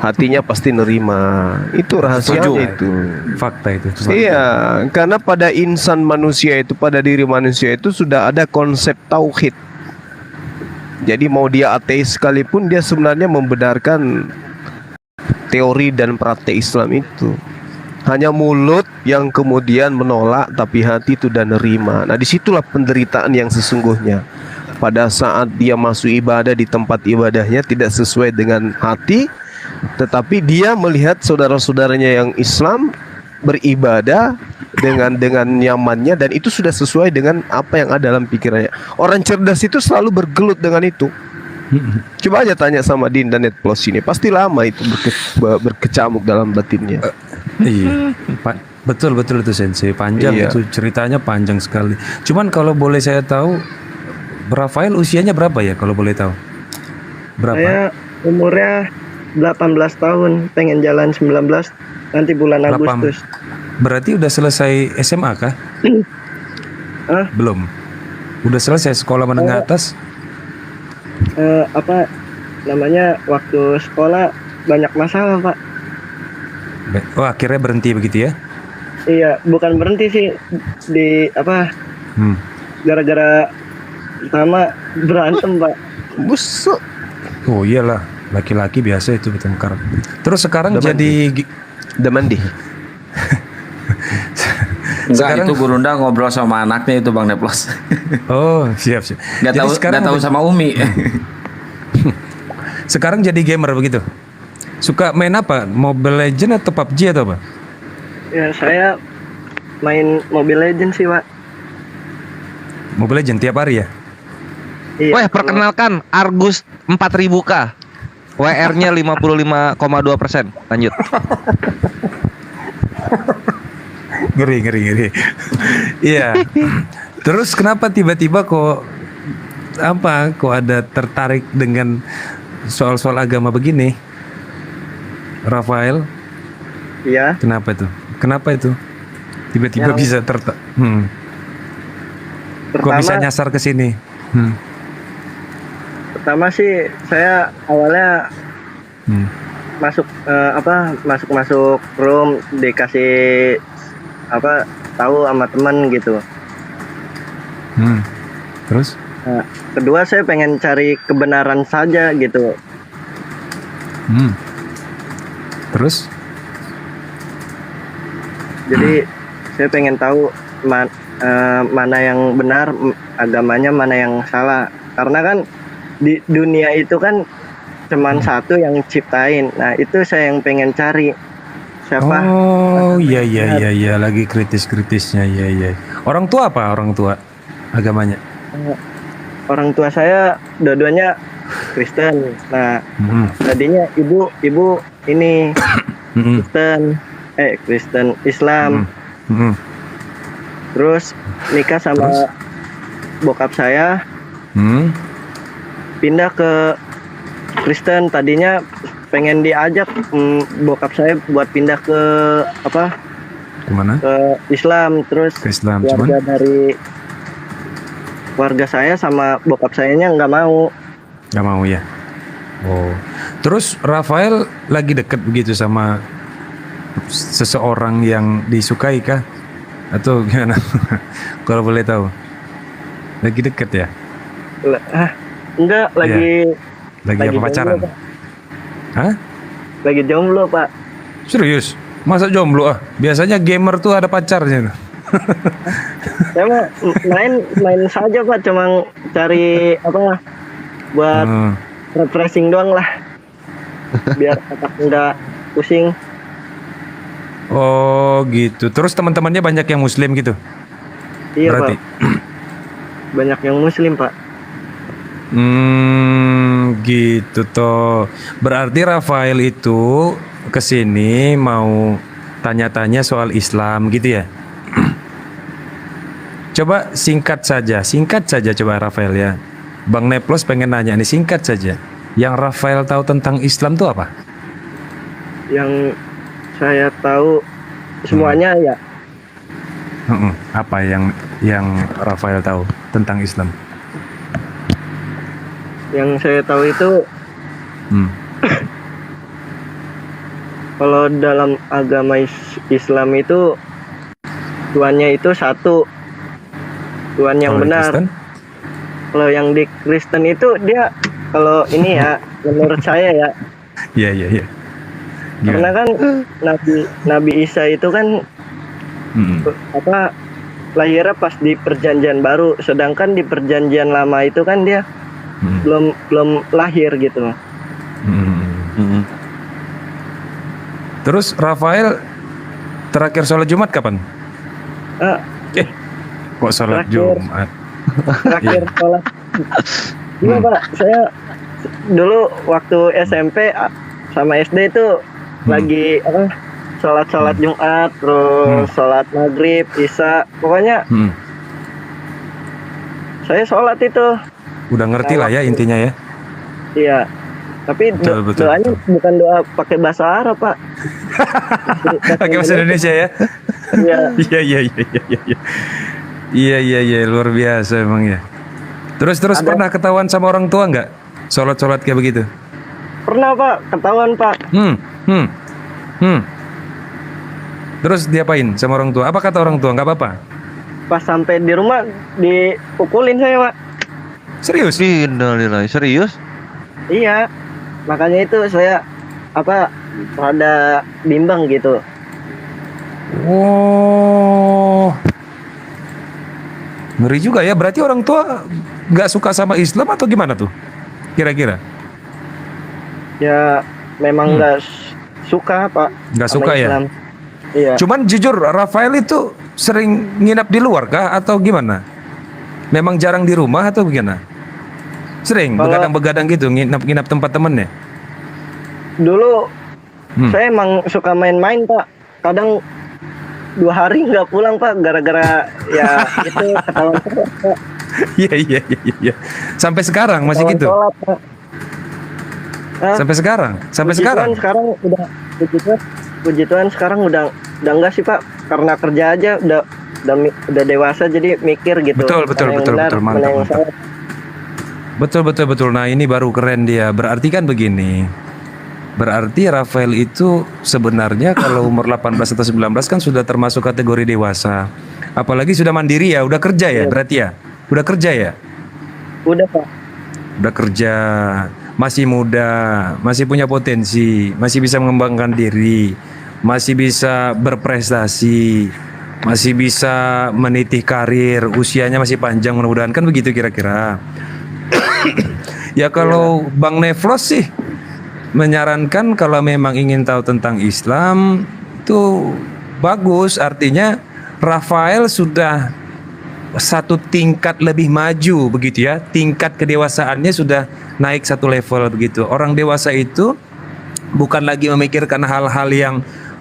Speaker 5: hatinya pasti nerima. Itu rahasianya
Speaker 8: Setuju.
Speaker 5: itu.
Speaker 8: Fakta itu.
Speaker 5: Iya, karena pada insan manusia itu, pada diri manusia itu sudah ada konsep tauhid. Jadi mau dia ateis sekalipun, dia sebenarnya membenarkan teori dan praktek Islam itu. Hanya mulut yang kemudian menolak, tapi hati itu sudah nerima. Nah, disitulah penderitaan yang sesungguhnya. Pada saat dia masuk ibadah di tempat ibadahnya tidak sesuai dengan hati, tetapi dia melihat saudara-saudaranya yang Islam beribadah dengan nyamannya, dan itu sudah sesuai dengan apa yang ada dalam pikirannya. Orang cerdas itu selalu bergelut dengan itu. Coba aja tanya sama Din dan Netplus ini, pasti lama itu berkecamuk dalam batinnya.
Speaker 8: Iya, betul itu Sensei, panjang
Speaker 5: Iya.
Speaker 8: itu ceritanya panjang sekali. Cuman kalau boleh saya tahu, Rafael usianya berapa ya kalau boleh tahu? Berapa?
Speaker 4: Saya umurnya 18 tahun, pengen jalan 19 nanti bulan Agustus.
Speaker 8: Berarti udah selesai SMA kah?
Speaker 4: Hah?
Speaker 8: Belum. Udah selesai sekolah menengah atas?
Speaker 4: Apa namanya, waktu sekolah banyak masalah, Pak.
Speaker 8: Oh, akhirnya berhenti begitu ya?
Speaker 4: Iya, bukan berhenti sih, di apa, gara-gara pertama berantem, Pak.
Speaker 5: Busuk.
Speaker 8: Oh iyalah, laki-laki biasa itu bertengkar. Terus sekarang
Speaker 5: Udah
Speaker 8: jadi
Speaker 5: mandi.
Speaker 2: Enggak,
Speaker 8: Sekarang-
Speaker 2: itu Gurunda ngobrol sama anaknya itu Bang Neplos.
Speaker 8: Oh, siap.
Speaker 2: Nggak
Speaker 8: Jadi
Speaker 2: tahu
Speaker 8: sekarang
Speaker 2: nggak tahu sama Umi.
Speaker 8: Sekarang jadi gamer begitu. Suka main apa? Mobile Legend atau PUBG atau apa?
Speaker 4: Ya, saya main Mobile Legends sih, Pak.
Speaker 8: Mobile Legend tiap hari ya?
Speaker 4: Iya.
Speaker 1: Weh, perkenalkan Argus 4000K. WR-nya 55,2%. Lanjut.
Speaker 8: Ngeri. Iya. Terus kenapa tiba-tiba kok ada tertarik dengan soal-soal agama begini? Rafael,
Speaker 4: Iya.
Speaker 8: kenapa itu? Tiba-tiba
Speaker 4: Yang
Speaker 8: bisa Kok bisa
Speaker 4: Pertama,
Speaker 8: nyasar ke sini?
Speaker 4: pertama sih saya awalnya masuk masuk room, dikasih tahu sama teman gitu.
Speaker 8: Terus?
Speaker 4: Nah, kedua saya pengen cari kebenaran saja gitu.
Speaker 8: Terus?
Speaker 4: Jadi saya pengen tahu mana yang benar, agamanya mana yang salah. Karena kan di dunia itu kan cuman satu yang ciptain. Nah, itu saya yang pengen cari. Siapa?
Speaker 8: Oh iya, lagi kritis-kritisnya, iya. Orang tua apa? Orang tua? agamanya?
Speaker 4: Orang tua saya dua-duanya Kristen. Nah,
Speaker 8: Hmm.
Speaker 4: tadinya ibu ini
Speaker 8: Hmm.
Speaker 4: Kristen Islam.
Speaker 8: Hmm.
Speaker 4: Terus nikah sama bokap saya,
Speaker 8: Hmm.
Speaker 4: pindah ke Kristen. Tadinya pengen diajak bokap saya buat pindah ke
Speaker 8: Kemana?
Speaker 4: ke Islam. Terus
Speaker 8: Ke Islam,
Speaker 4: keluarga dari keluarga saya sama bokap sayanya nggak mau.
Speaker 8: Gak mau ya. Oh. Terus Rafael lagi deket begitu sama seseorang yang disukai kah? Atau gimana? Kalau boleh tahu. Lagi deket ya?
Speaker 4: Enggak, lagi
Speaker 8: Lagi apa pacaran?
Speaker 4: jomblo, Pak.
Speaker 8: Hah?
Speaker 4: Lagi jomblo, Pak.
Speaker 8: Serius? Masa jomblo ah? Biasanya gamer tuh ada pacarnya.
Speaker 4: Saya mah main saja, Pak, cuma cari buat
Speaker 8: Hmm.
Speaker 4: refreshing doang lah. Biar otak enggak pusing.
Speaker 8: Oh gitu. Terus teman-temannya banyak yang muslim gitu?
Speaker 4: Iya,
Speaker 8: Berarti?
Speaker 4: Pak. Banyak yang muslim, Pak.
Speaker 8: Gitu toh. Berarti Rafael itu kesini mau tanya-tanya soal Islam gitu ya? Coba singkat saja coba Rafael ya. Bang Neplos pengen nanya nih, singkat saja. Yang Rafael tahu tentang Islam tuh apa?
Speaker 4: Yang saya tahu semuanya ya.
Speaker 8: Apa yang Rafael tahu tentang Islam?
Speaker 4: Yang saya tahu itu kalau dalam agama Islam itu Tuhannya itu satu, Tuhan yang
Speaker 8: Kalau di
Speaker 4: benar.
Speaker 8: Kristen?
Speaker 4: Kalau yang di Kristen itu dia, kalau ini ya menurut saya ya,
Speaker 8: Iya.
Speaker 4: karena kan Nabi Isa itu kan lahirnya pas di perjanjian baru, sedangkan di perjanjian lama itu kan dia belum lahir gitu.
Speaker 8: Terus Rafael terakhir sholat Jumat kapan? Kok sholat Jumat?
Speaker 4: Terakhir sholat. Iya, Pak, saya dulu waktu SMP sama SD itu lagi sholat Jumat, terus sholat maghrib, isya, pokoknya saya sholat itu.
Speaker 8: Udah ngerti lah ya intinya ya.
Speaker 4: Iya, tapi
Speaker 8: Betul.
Speaker 4: doanya bukan doa pakai bahasa Arab, Pak.
Speaker 8: Pakai bahasa Indonesia ya.
Speaker 4: Iya.
Speaker 8: Iya, luar biasa emang ya. Terus pernah ketahuan sama orang tua nggak? Sholat kayak begitu?
Speaker 4: Pernah, Pak, ketahuan, Pak.
Speaker 8: Terus diapain sama orang tua? Apa kata orang tua? Nggak apa-apa?
Speaker 4: Pas sampai di rumah dipukulin saya, Pak.
Speaker 8: Serius?
Speaker 1: Innalillahi, serius?
Speaker 4: Iya, makanya itu saya rada bimbang gitu.
Speaker 8: Oh, ngeri juga ya. Berarti orang tua nggak suka sama Islam atau gimana tuh? Kira-kira?
Speaker 4: Ya memang nggak suka, Pak.
Speaker 8: Nggak
Speaker 4: sama
Speaker 8: suka ya?
Speaker 4: Islam. Iya.
Speaker 8: Cuman jujur, Rafael itu sering nginap di luar kah atau gimana? Memang jarang di rumah atau gimana? Sering begadang-begadang gitu, nginap tempat temennya?
Speaker 4: Dulu saya emang suka main-main, Pak. Kadang 2 hari nggak pulang, Pak, gara-gara ya itu ketahuan sholat, Pak.
Speaker 8: Iya. Sampai sekarang masih
Speaker 4: Ketahuan
Speaker 8: gitu?
Speaker 4: sholat, Pak.
Speaker 8: Sampai sekarang? Sampai
Speaker 4: Puji
Speaker 8: sekarang?
Speaker 4: Tuhan sekarang udah puji Tuhan sekarang udah enggak sih, Pak, karena kerja aja udah dewasa jadi mikir gitu.
Speaker 8: Betul,
Speaker 4: mana yang benar, mana
Speaker 8: mantap.
Speaker 4: yang salah.
Speaker 8: Betul. Nah ini baru keren dia. Berarti kan begini. Berarti Rafael itu sebenarnya kalau umur 18 atau 19 kan sudah termasuk kategori dewasa. Apalagi sudah mandiri ya, udah kerja ya berarti ya? Udah kerja ya?
Speaker 4: Udah, Pak.
Speaker 8: Udah kerja, masih muda, masih punya potensi, masih bisa mengembangkan diri, masih bisa berprestasi, masih bisa meniti karir, usianya masih panjang mudah-mudahan kan begitu kira-kira. Ya kalau Bang Nevlos sih menyarankan kalau memang ingin tahu tentang Islam itu bagus, artinya Rafael sudah satu tingkat lebih maju begitu ya. Tingkat kedewasaannya sudah naik satu level begitu. Orang dewasa itu bukan lagi memikirkan hal-hal yang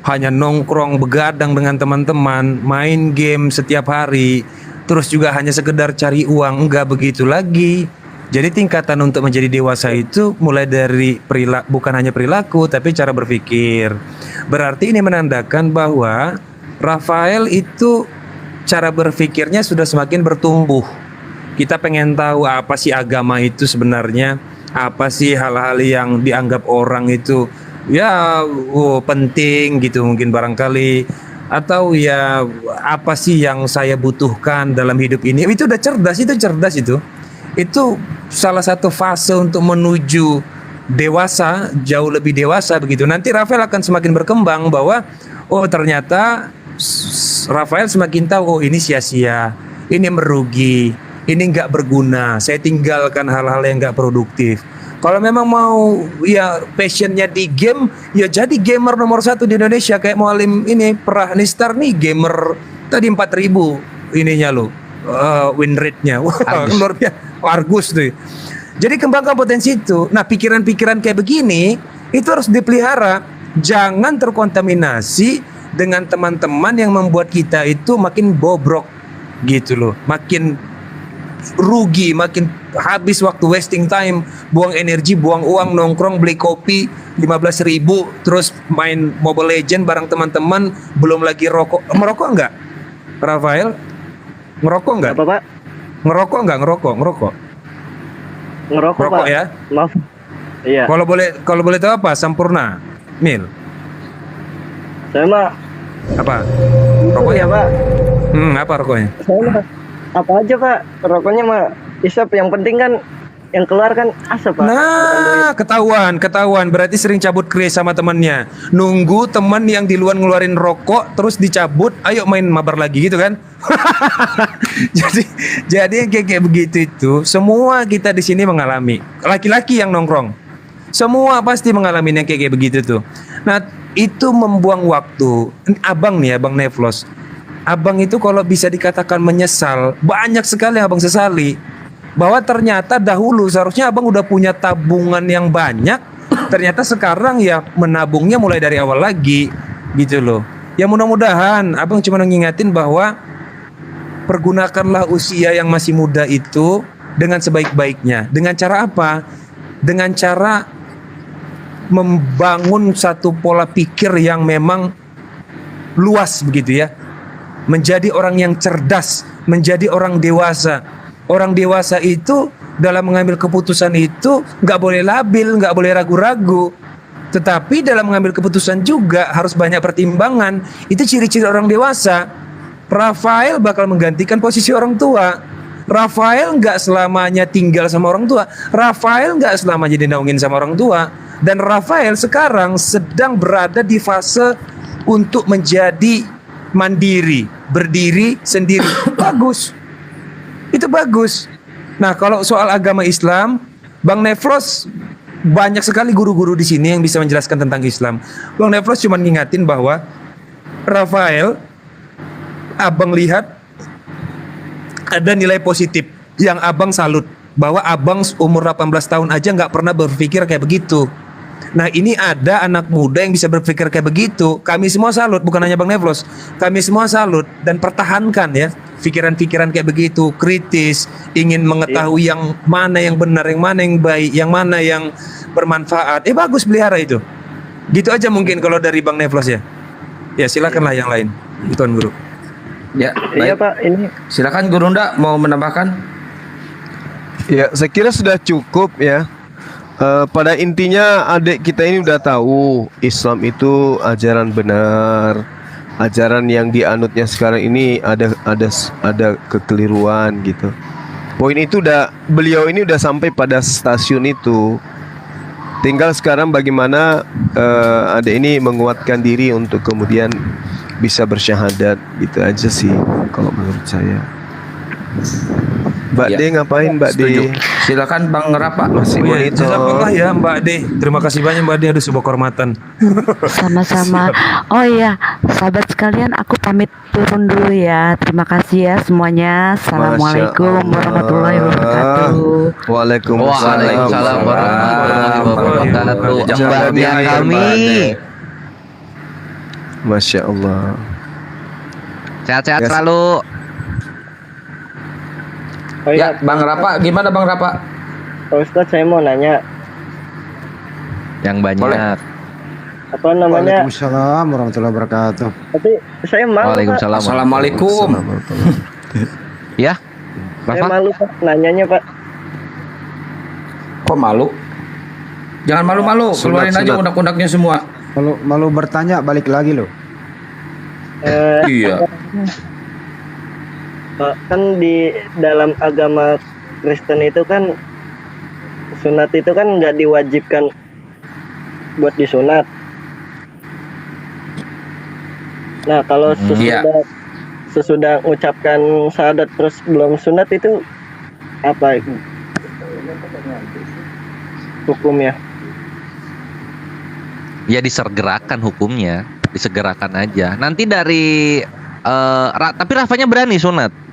Speaker 8: hanya nongkrong begadang dengan teman-teman, main game setiap hari, terus juga hanya sekedar cari uang. Enggak begitu lagi. Jadi tingkatan untuk menjadi dewasa itu mulai dari bukan hanya perilaku tapi cara berpikir. Berarti ini menandakan bahwa Rafael itu cara berpikirnya sudah semakin bertumbuh. Kita pengen tahu apa sih agama itu sebenarnya, apa sih hal-hal yang dianggap orang itu ya penting gitu mungkin barangkali, atau ya apa sih yang saya butuhkan dalam hidup ini. Itu udah cerdas, itu cerdas itu. Itu salah satu fase untuk menuju dewasa, jauh lebih dewasa begitu. Nanti Rafael akan semakin berkembang bahwa oh ternyata Rafael semakin tahu oh ini sia-sia, ini merugi, ini nggak berguna, saya tinggalkan hal-hal yang nggak produktif. Kalau memang mau ya passionnya di game, ya jadi gamer nomor 1 di Indonesia kayak Mualim ini Perah Nistar nih gamer tadi 4.000 ininya lo win rate-nya. Wah, luar biasa. Argus tuh. Jadi kembangkan potensi itu. Nah, pikiran-pikiran kayak begini itu harus dipelihara, jangan terkontaminasi dengan teman-teman yang membuat kita itu makin bobrok gitu loh, makin rugi, makin habis waktu, wasting time, buang energi, buang uang, nongkrong beli kopi 15.000, terus main Mobile Legend bareng teman-teman, belum lagi rokok. Merokok enggak, Rafael? Ngerokok enggak?
Speaker 4: Apa Pak?
Speaker 8: Ngerokok enggak? Ngerokok
Speaker 4: Ngerokok Pak.
Speaker 8: ya?
Speaker 4: Maaf. Iya.
Speaker 8: Kalau boleh tahu apa? Sampurna, Mil.
Speaker 4: Saya mah
Speaker 8: Apa?
Speaker 4: rokoknya Pak.
Speaker 8: Apa rokoknya?
Speaker 4: Saya mah apa aja Pak. Rokoknya mah isap, yang penting kan yang keluar kan asap Pak.
Speaker 8: Nah, ketahuan. Berarti sering cabut kris sama temannya. Nunggu teman yang di luar ngeluarin rokok terus dicabut, ayo main mabar lagi gitu kan? jadi yang kayak begitu itu semua kita di sini mengalami. Laki-laki yang nongkrong, semua pasti mengalami yang kayak begitu tuh. Nah, itu membuang waktu. Abang nih, Abang Neflos. Abang itu kalau bisa dikatakan menyesal, banyak sekali yang abang sesali. Bahwa ternyata dahulu seharusnya abang udah punya tabungan yang banyak, ternyata sekarang ya menabungnya mulai dari awal lagi gitu loh. Ya mudah-mudahan abang cuma ngingetin bahwa pergunakanlah usia yang masih muda itu dengan sebaik-baiknya. Dengan cara apa? Dengan cara membangun satu pola pikir yang memang luas begitu ya. Menjadi orang yang cerdas, menjadi orang dewasa. Orang dewasa itu dalam mengambil keputusan itu nggak boleh labil, nggak boleh ragu-ragu. Tetapi dalam mengambil keputusan juga harus banyak pertimbangan. Itu ciri-ciri orang dewasa. Rafael bakal menggantikan posisi orang tua. Rafael nggak selamanya tinggal sama orang tua. Rafael nggak selamanya dinaungin sama orang tua. Dan Rafael sekarang sedang berada di fase untuk menjadi mandiri, berdiri sendiri. Bagus. Itu bagus. Nah, kalau soal agama Islam, Bang Nefros banyak sekali guru-guru di sini yang bisa menjelaskan tentang Islam. Bang Nefros cuma ngingatin bahwa Rafael, abang lihat ada nilai positif yang abang salut, bahwa abang umur 18 tahun aja nggak pernah berpikir kayak begitu. Nah, ini ada anak muda yang bisa berpikir kayak begitu. Kami semua salut, bukan hanya Bang Neflos. Kami semua salut dan pertahankan ya pikiran-pikiran kayak begitu, kritis, ingin mengetahui yang mana yang benar, yang mana yang baik, yang mana yang bermanfaat. Bagus, pelihara itu. Gitu aja mungkin kalau dari Bang Neflos ya. Ya, silakanlah yang lain, Tuan Guru.
Speaker 2: Ya,
Speaker 4: Iya
Speaker 2: baik.
Speaker 4: Pak, ini
Speaker 2: Silakan Guru Nda mau menambahkan.
Speaker 5: Ya, saya kira sudah cukup ya. Pada intinya adik kita ini udah tahu Islam itu ajaran benar, ajaran yang dianutnya sekarang ini ada kekeliruan gitu. Poin itu beliau ini udah sampai pada stasiun itu. Tinggal sekarang bagaimana adik ini menguatkan diri untuk kemudian bisa bersyahadat, gitu aja sih kalau menurut saya. Mbak
Speaker 2: Ya.
Speaker 5: D ngapain Mbak D?
Speaker 2: Setuju. Silakan Bang Rafa.
Speaker 5: Masih
Speaker 8: Oh, iya,
Speaker 5: monitor.
Speaker 8: jazakallah ya Mbak D. Terima kasih banyak Mbak D, ada sebuah kehormatan.
Speaker 9: Sama-sama. Oh iya, sahabat sekalian, aku pamit turun dulu ya. Terima kasih ya semuanya. Assalamualaikum
Speaker 5: Masya Allah.
Speaker 9: warahmatullahi wabarakatuh.
Speaker 5: Waalaikumsalam.
Speaker 1: Waalaikumsalam warahmatullahi wabarakatuh.
Speaker 2: Jangan
Speaker 1: Mbaknya
Speaker 2: di-
Speaker 1: kami.
Speaker 5: Masya Allah.
Speaker 1: Sehat-sehat
Speaker 5: Yes.
Speaker 1: selalu.
Speaker 4: Oh
Speaker 2: Ya,
Speaker 4: iya,
Speaker 2: Bang Rafa, gimana Bang Rafa?
Speaker 4: Pak Ustadz, saya mau nanya
Speaker 1: Yang banyak.
Speaker 2: Boleh.
Speaker 4: apa namanya?
Speaker 10: Waalaikumsalam warahmatullahi wabarakatuh.
Speaker 4: Tapi saya malu Pak.
Speaker 1: Waalaikumsalam.
Speaker 2: Assalamualaikum.
Speaker 1: Ya.
Speaker 4: Saya
Speaker 1: Rafa?
Speaker 4: malu Pak nanyanya Pak.
Speaker 2: Kok malu? Jangan malu-malu, keluarin aja
Speaker 5: sunat.
Speaker 2: unek-uneknya semua.
Speaker 10: Malu bertanya balik lagi loh.
Speaker 2: Iya.
Speaker 4: Pak, kan di dalam agama Kristen itu kan sunat itu kan nggak diwajibkan buat disunat. Nah, kalau sesudah mengucapkan syahadat terus belum sunat itu apa hukumnya?
Speaker 1: Ya disegerakan hukumnya, disegerakan aja. Nanti dari tapi Rafanya berani sunat.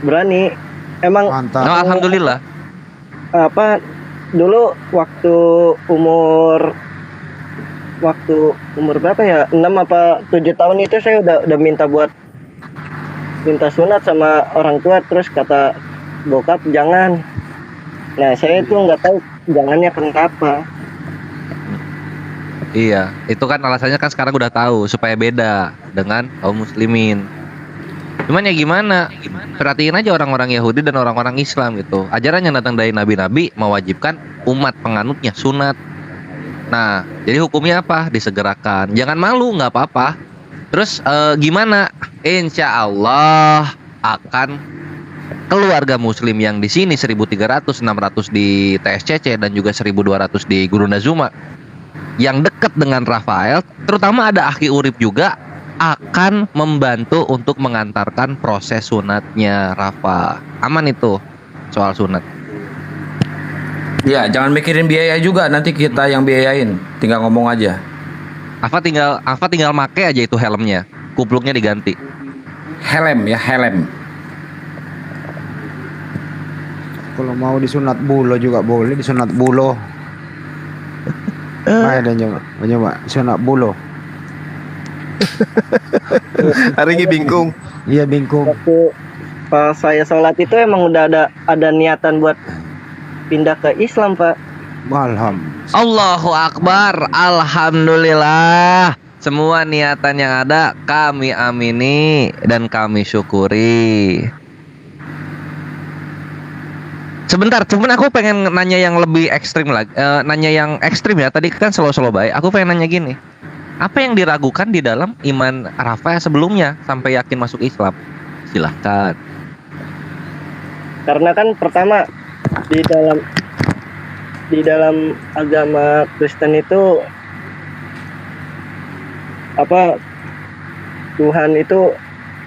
Speaker 4: Berani. Emang
Speaker 10: Mantap.
Speaker 1: Oh, alhamdulillah.
Speaker 4: apa dulu waktu umur berapa ya, 6 apa 7 tahun itu saya udah minta sunat sama orang tua, terus kata bokap jangan. Nah, saya itu nggak tahu jangannya kenapa.
Speaker 1: Iya, itu kan alasannya kan sekarang udah tahu supaya beda dengan kaum muslimin. Cuman ya gimana? Perhatiin aja orang-orang Yahudi dan orang-orang Islam gitu. Ajaran yang datang dari nabi-nabi mewajibkan umat penganutnya sunat. Nah, jadi hukumnya apa? Disegerakan. Jangan malu, nggak apa-apa. Terus gimana? Insya Allah akan keluarga muslim yang di sini 1.300, 600 di TSCC dan juga 1.200 di Gurunda Zuma yang dekat dengan Rafael, terutama ada Aki Urip juga akan membantu untuk mengantarkan proses sunatnya Rafa. Aman itu soal sunat.
Speaker 2: Ya, jangan mikirin biaya juga, nanti kita yang biayain. Tinggal ngomong aja.
Speaker 1: Afa tinggal make aja itu helmnya, kupluknya diganti.
Speaker 2: Helm ya, helm.
Speaker 10: Kalau mau disunat bulo juga boleh, disunat bulo. Ada nyoba sunat bulo.
Speaker 5: Hari ini bingkung.
Speaker 10: Iya bingkung.
Speaker 4: Waktu pas saya sholat itu emang udah ada niatan buat pindah ke Islam, Pak.
Speaker 10: Alham.
Speaker 1: Allahu Akbar, alhamdulillah. Semua niatan yang ada kami amini dan kami syukuri. Sebentar, cuman aku pengen nanya yang lebih ekstrim lagi. Nanya yang ekstrim ya. Tadi kan slow baik. Aku pengen nanya gini. Apa yang diragukan di dalam iman Rafa sebelumnya sampai yakin masuk Islam? Silahkan.
Speaker 4: Karena kan pertama di dalam agama Kristen itu apa, Tuhan itu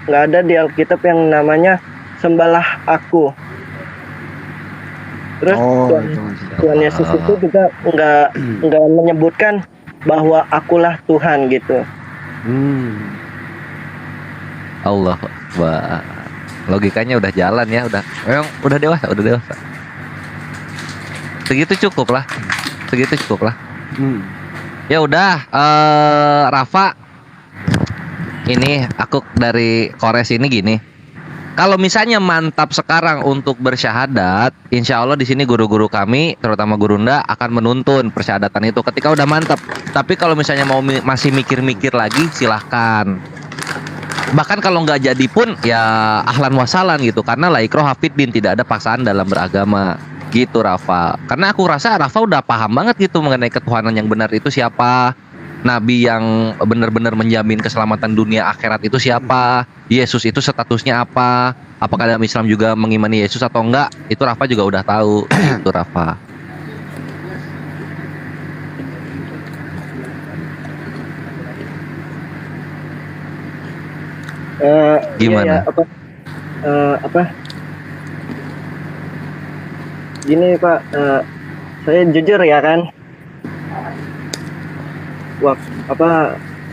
Speaker 4: nggak ada di Alkitab yang namanya sembahlah aku. Terus Tuhan Yesus itu juga nggak menyebutkan bahwa akulah Tuhan gitu.
Speaker 1: Allah, wah, logikanya udah jalan ya, memang udah dewasa. Segitu cukup lah. Ya udah, Rafa, ini aku dari Kores ini gini. Kalau misalnya mantap sekarang untuk bersyahadat, insya Allah di sini guru-guru kami, terutama Gurunda, akan menuntun persyahadatan itu ketika udah mantap. Tapi kalau misalnya mau masih mikir-mikir lagi, silahkan. Bahkan kalau nggak jadi pun, ya ahlan wasalan gitu. Karena la ikraha fiddin, tidak ada paksaan dalam beragama. Gitu Rafa. Karena aku rasa Rafa udah paham banget gitu mengenai ketuhanan yang benar itu siapa. Nabi yang benar-benar menjamin keselamatan dunia akhirat itu siapa? Yesus itu statusnya apa? Apakah dalam Islam juga mengimani Yesus atau enggak? Itu Rafa juga udah tahu. Itu Rafa.
Speaker 4: Iya,
Speaker 1: Gimana?
Speaker 4: ya, apa gini Pak, saya jujur ya kan.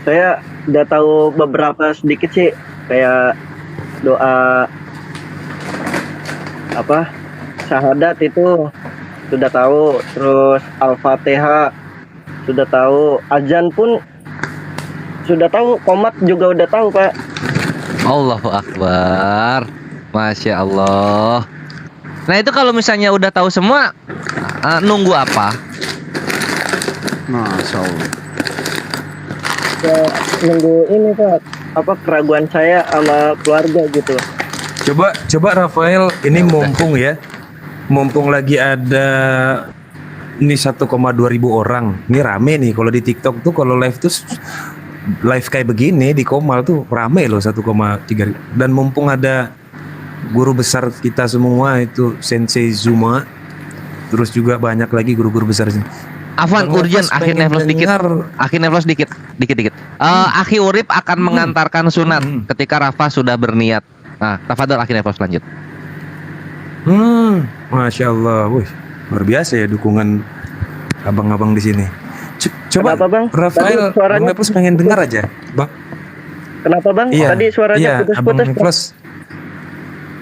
Speaker 4: Saya udah tahu beberapa sedikit sih, kayak doa syahadat itu sudah tahu, terus Al-Fatihah sudah tahu, azan pun sudah tahu, qomat juga udah tahu Pak.
Speaker 1: Allahu Akbar. Masya Allah. Nah itu kalau misalnya udah tahu semua, nunggu apa?
Speaker 10: Masya Allah.
Speaker 4: Ya, nunggu ini Pak, keraguan saya sama keluarga gitu.
Speaker 8: Coba Rafael ini mumpung lagi ada ini 1,2 ribu orang. Ini rame nih kalau di TikTok tuh, kalau live tuh live kayak begini di Komal tuh rame loh 1,3 ribu. Dan mumpung ada guru besar kita semua itu Sensei Zuma, terus juga banyak lagi guru-guru besar sini.
Speaker 1: Afwan, urgent, Akhi Neflos dikit. Akhi Urip akan mengantarkan sunat ketika Rafa sudah berniat. Nah, tafadhol Akhi Neflos, lanjut.
Speaker 8: Masya Allah, wih, luar biasa ya dukungan abang-abang di sini. Coba
Speaker 4: Kenapa, Bang?
Speaker 8: Rafael,
Speaker 4: Tadi suaranya-
Speaker 8: Bang Neflos pengen dengar aja, Bang.
Speaker 4: Kenapa Bang?
Speaker 8: Iya,
Speaker 4: Tadi suaranya
Speaker 8: iya,
Speaker 4: putus-putus
Speaker 8: Abang
Speaker 4: Pak.
Speaker 8: Neflos.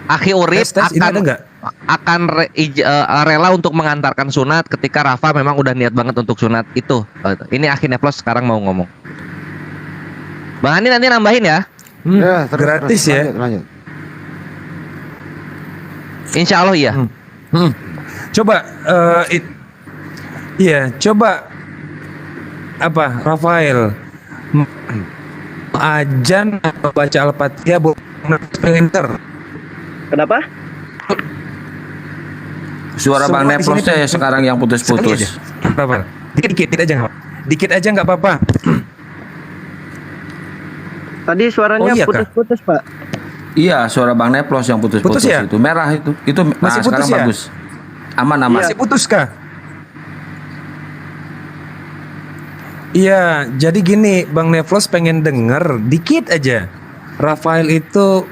Speaker 1: Akhi Urip
Speaker 8: Tes, ini ada nggak?
Speaker 1: akan rela untuk mengantarkan sunat ketika Rafa memang udah niat banget untuk sunat itu. Ini Akhi Neflos sekarang mau ngomong. Bang Hani nanti nambahin ya.
Speaker 10: Ya,
Speaker 8: Gratis ya.
Speaker 10: Lanjut.
Speaker 1: Insya Allah iya.
Speaker 8: Coba, coba apa, Rafael, ajan atau baca Al-Fatihah pengen ter.
Speaker 4: Kenapa?
Speaker 2: Suara Bang
Speaker 8: Semua di sini
Speaker 2: Neplosnya ya sekarang yang
Speaker 8: Sekali aja.
Speaker 2: putus-putus.
Speaker 8: Rafael, dikit aja nggak? Dikit aja nggak apa-apa.
Speaker 4: Tadi suaranya
Speaker 8: Oh, iya, Kak?
Speaker 4: putus-putus Pak.
Speaker 2: Iya, suara Bang Neplos yang putus-putus
Speaker 8: Putus ya?
Speaker 2: itu. Merah itu.
Speaker 8: Masih putus
Speaker 2: sekarang
Speaker 8: ya?
Speaker 2: bagus. Aman.
Speaker 8: Masih putus kah? Iya, jadi gini, Bang Neflos pengen denger dikit aja. Rafael itu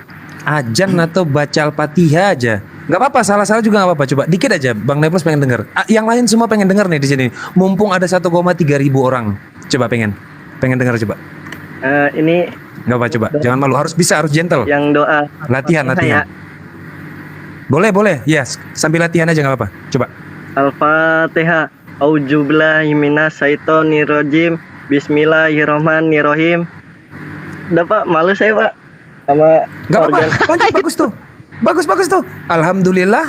Speaker 8: ajan atau baca Al-Fatihah aja. Nggak apa-apa, salah-salah juga nggak apa-apa. Coba dikit aja, Bang Neflos pengen denger. Yang lain semua pengen denger nih di sini. Mumpung ada 1,3 ribu orang. Coba pengen denger coba.
Speaker 4: Ini
Speaker 8: Nggak apa, coba. Jangan malu, harus gentle.
Speaker 4: yang doa
Speaker 8: Latihan.
Speaker 4: saya.
Speaker 8: Boleh. Yes, sambil latihan aja nggak apa-apa. Coba.
Speaker 4: Al-Fatihah. Auzubillahi minasyaitonirrajim. Bismillahirrahmanirrahim. Udah Pak, malu saya Pak sama
Speaker 8: Nggak apa-apa,
Speaker 4: organ.
Speaker 8: lanjut, bagus tuh. Bagus tuh. Alhamdulillah.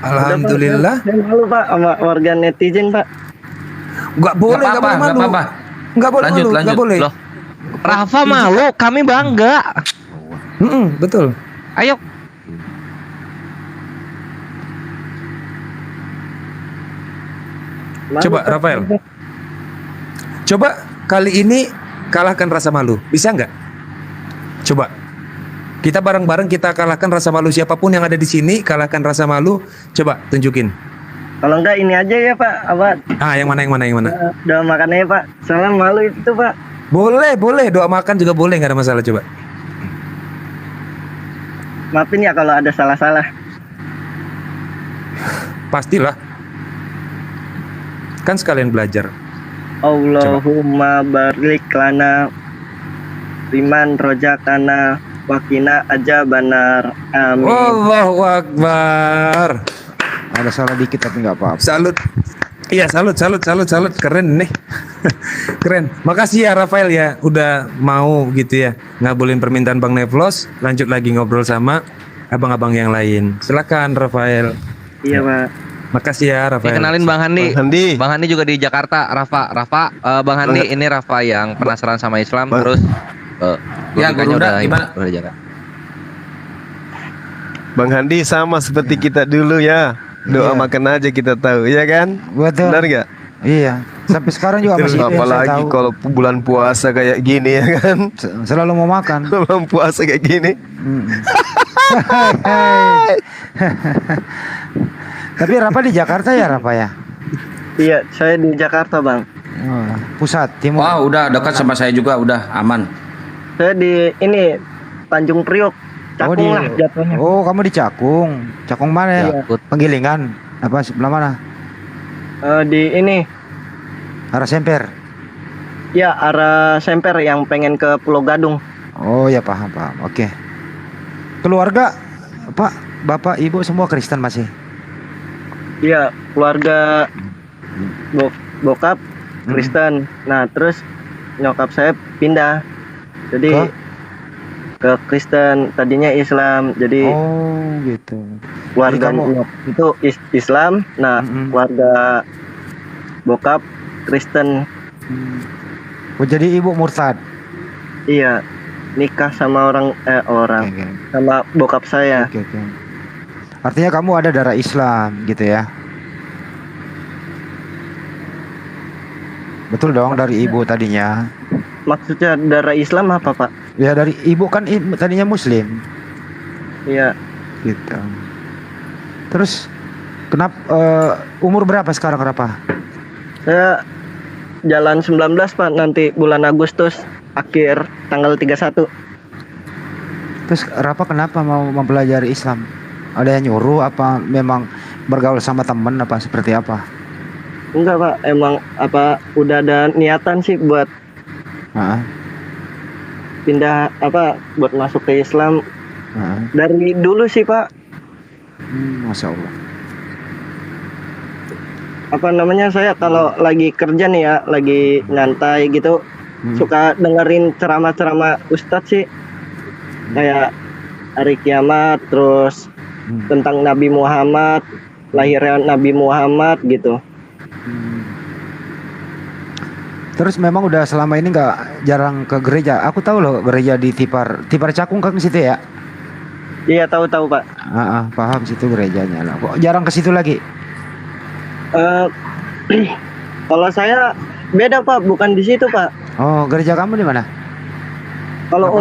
Speaker 8: Alhamdulillah.
Speaker 4: Saya malu Pak sama warga netizen Pak.
Speaker 8: Nggak boleh malu. Nggak boleh
Speaker 2: Lanjut.
Speaker 8: malu, nggak boleh.
Speaker 1: Loh, Rafa malu, kami bangga.
Speaker 8: Betul.
Speaker 1: Ayo.
Speaker 4: Malu,
Speaker 8: Coba
Speaker 4: Pak.
Speaker 8: Rafael. Coba kali ini kalahkan rasa malu. Bisa nggak? Coba. Kita bareng-bareng kita kalahkan rasa malu, siapapun yang ada di sini, kalahkan rasa malu. Coba tunjukin.
Speaker 4: Kalau enggak ini aja ya Pak,
Speaker 8: Yang mana?
Speaker 4: doa makannya Pak. Soalnya malu itu Pak.
Speaker 8: Boleh. Doa makan juga boleh, nggak ada masalah. Coba.
Speaker 4: Maafin ya kalau ada salah-salah.
Speaker 8: Pastilah. Kan sekalian belajar.
Speaker 4: Allahumma barik lana liman rojakana wakina aja banar. Amin.
Speaker 8: Allahu Akbar.
Speaker 10: Ada salah dikit tapi nggak apa-apa.
Speaker 8: Salut. Iya, salut. Keren nih. Keren. Makasih ya Rafael ya udah mau gitu ya ngabulin permintaan Bang Neflos. Lanjut lagi ngobrol sama abang-abang yang lain. Silakan Rafael.
Speaker 4: Iya Pak.
Speaker 8: Makasih ya Rafael.
Speaker 1: Kenalin Bang Handi.
Speaker 3: Bang
Speaker 1: Bang Handi juga di Jakarta. Rafa, Bang Handi ini Rafa yang penasaran sama Islam terus
Speaker 2: Ya,
Speaker 1: logikanya
Speaker 2: Guru,
Speaker 1: udah
Speaker 2: gimana?
Speaker 1: udah di Jakarta.
Speaker 3: Bang Handi sama seperti kita dulu ya. Doa
Speaker 10: Iya.
Speaker 3: makan aja kita tahu, ya kan?
Speaker 10: Betul.
Speaker 3: Benar nggak?
Speaker 10: Iya. Sampai sekarang juga masih itu yang saya
Speaker 3: Apalagi
Speaker 10: tahu.
Speaker 3: kalau bulan puasa kayak gini ya kan?
Speaker 10: Selalu mau makan.
Speaker 3: Bulan puasa kayak gini.
Speaker 10: Tapi Rafa di Jakarta ya Rafa ya?
Speaker 4: Iya, saya di Jakarta Bang.
Speaker 10: Pusat timur.
Speaker 2: Wah, udah dekat sama saya juga, udah aman.
Speaker 4: Saya di ini Tanjung Priok. Cakung lah jatuhnya.
Speaker 10: Oh, kamu di Cakung. Cakung mana ya?
Speaker 1: Jakut.
Speaker 10: Penggilingan. Apa sebelah mana?
Speaker 4: Di ini
Speaker 10: Arah Semper.
Speaker 4: ya arah Semper yang pengen ke Pulau Gadung.
Speaker 10: Oh ya, paham paham. Oke. Keluarga Pak, Bapak, Ibu semua Kristen masih.
Speaker 4: Iya, keluarga bokap Kristen. Nah, terus nyokap saya pindah. Jadi ke Kristen, tadinya Islam. Jadi
Speaker 10: Oh gitu.
Speaker 4: keluarga
Speaker 10: Jadi kamu-
Speaker 4: nyokap itu Islam. Nah, keluarga bokap Kristen.
Speaker 10: Oh, jadi ibu murtad.
Speaker 4: Iya, nikah sama orang
Speaker 10: Oke.
Speaker 4: sama bokap saya.
Speaker 10: Oke. Artinya kamu ada darah Islam gitu ya? Betul dong, dari ibu tadinya.
Speaker 4: Maksudnya darah Islam apa, Pak?
Speaker 10: Ya dari ibu kan tadinya Muslim
Speaker 4: Iya,
Speaker 10: gitu. Terus kenapa umur berapa sekarang Rapa?
Speaker 4: saya jalan 19, Pak, nanti bulan Agustus akhir tanggal 31.
Speaker 10: Terus Rapa kenapa mau mempelajari Islam? Ada yang nyuruh apa memang bergaul sama temen apa seperti apa?
Speaker 4: Enggak, Pak, emang udah ada niatan sih buat
Speaker 10: Heeh.
Speaker 4: pindah buat masuk ke Islam
Speaker 10: Heeh.
Speaker 4: dari dulu sih, Pak.
Speaker 10: Masya Allah.
Speaker 4: Saya kalau lagi kerja nih ya, lagi nyantai gitu, suka dengerin ceramah-ceramah Ustadz sih, kayak hari kiamat, terus tentang Nabi Muhammad, lahirnya Nabi Muhammad gitu.
Speaker 10: Terus memang udah selama ini nggak jarang ke gereja. Aku tahu loh gereja di Tipar Cakung kan situ ya.
Speaker 4: Iya, tahu Pak.
Speaker 10: Paham situ gerejanya lah. Kok jarang ke situ lagi?
Speaker 4: Kalau saya beda, Pak, bukan di situ, Pak.
Speaker 10: Oh, gereja kamu di mana?
Speaker 4: Kalau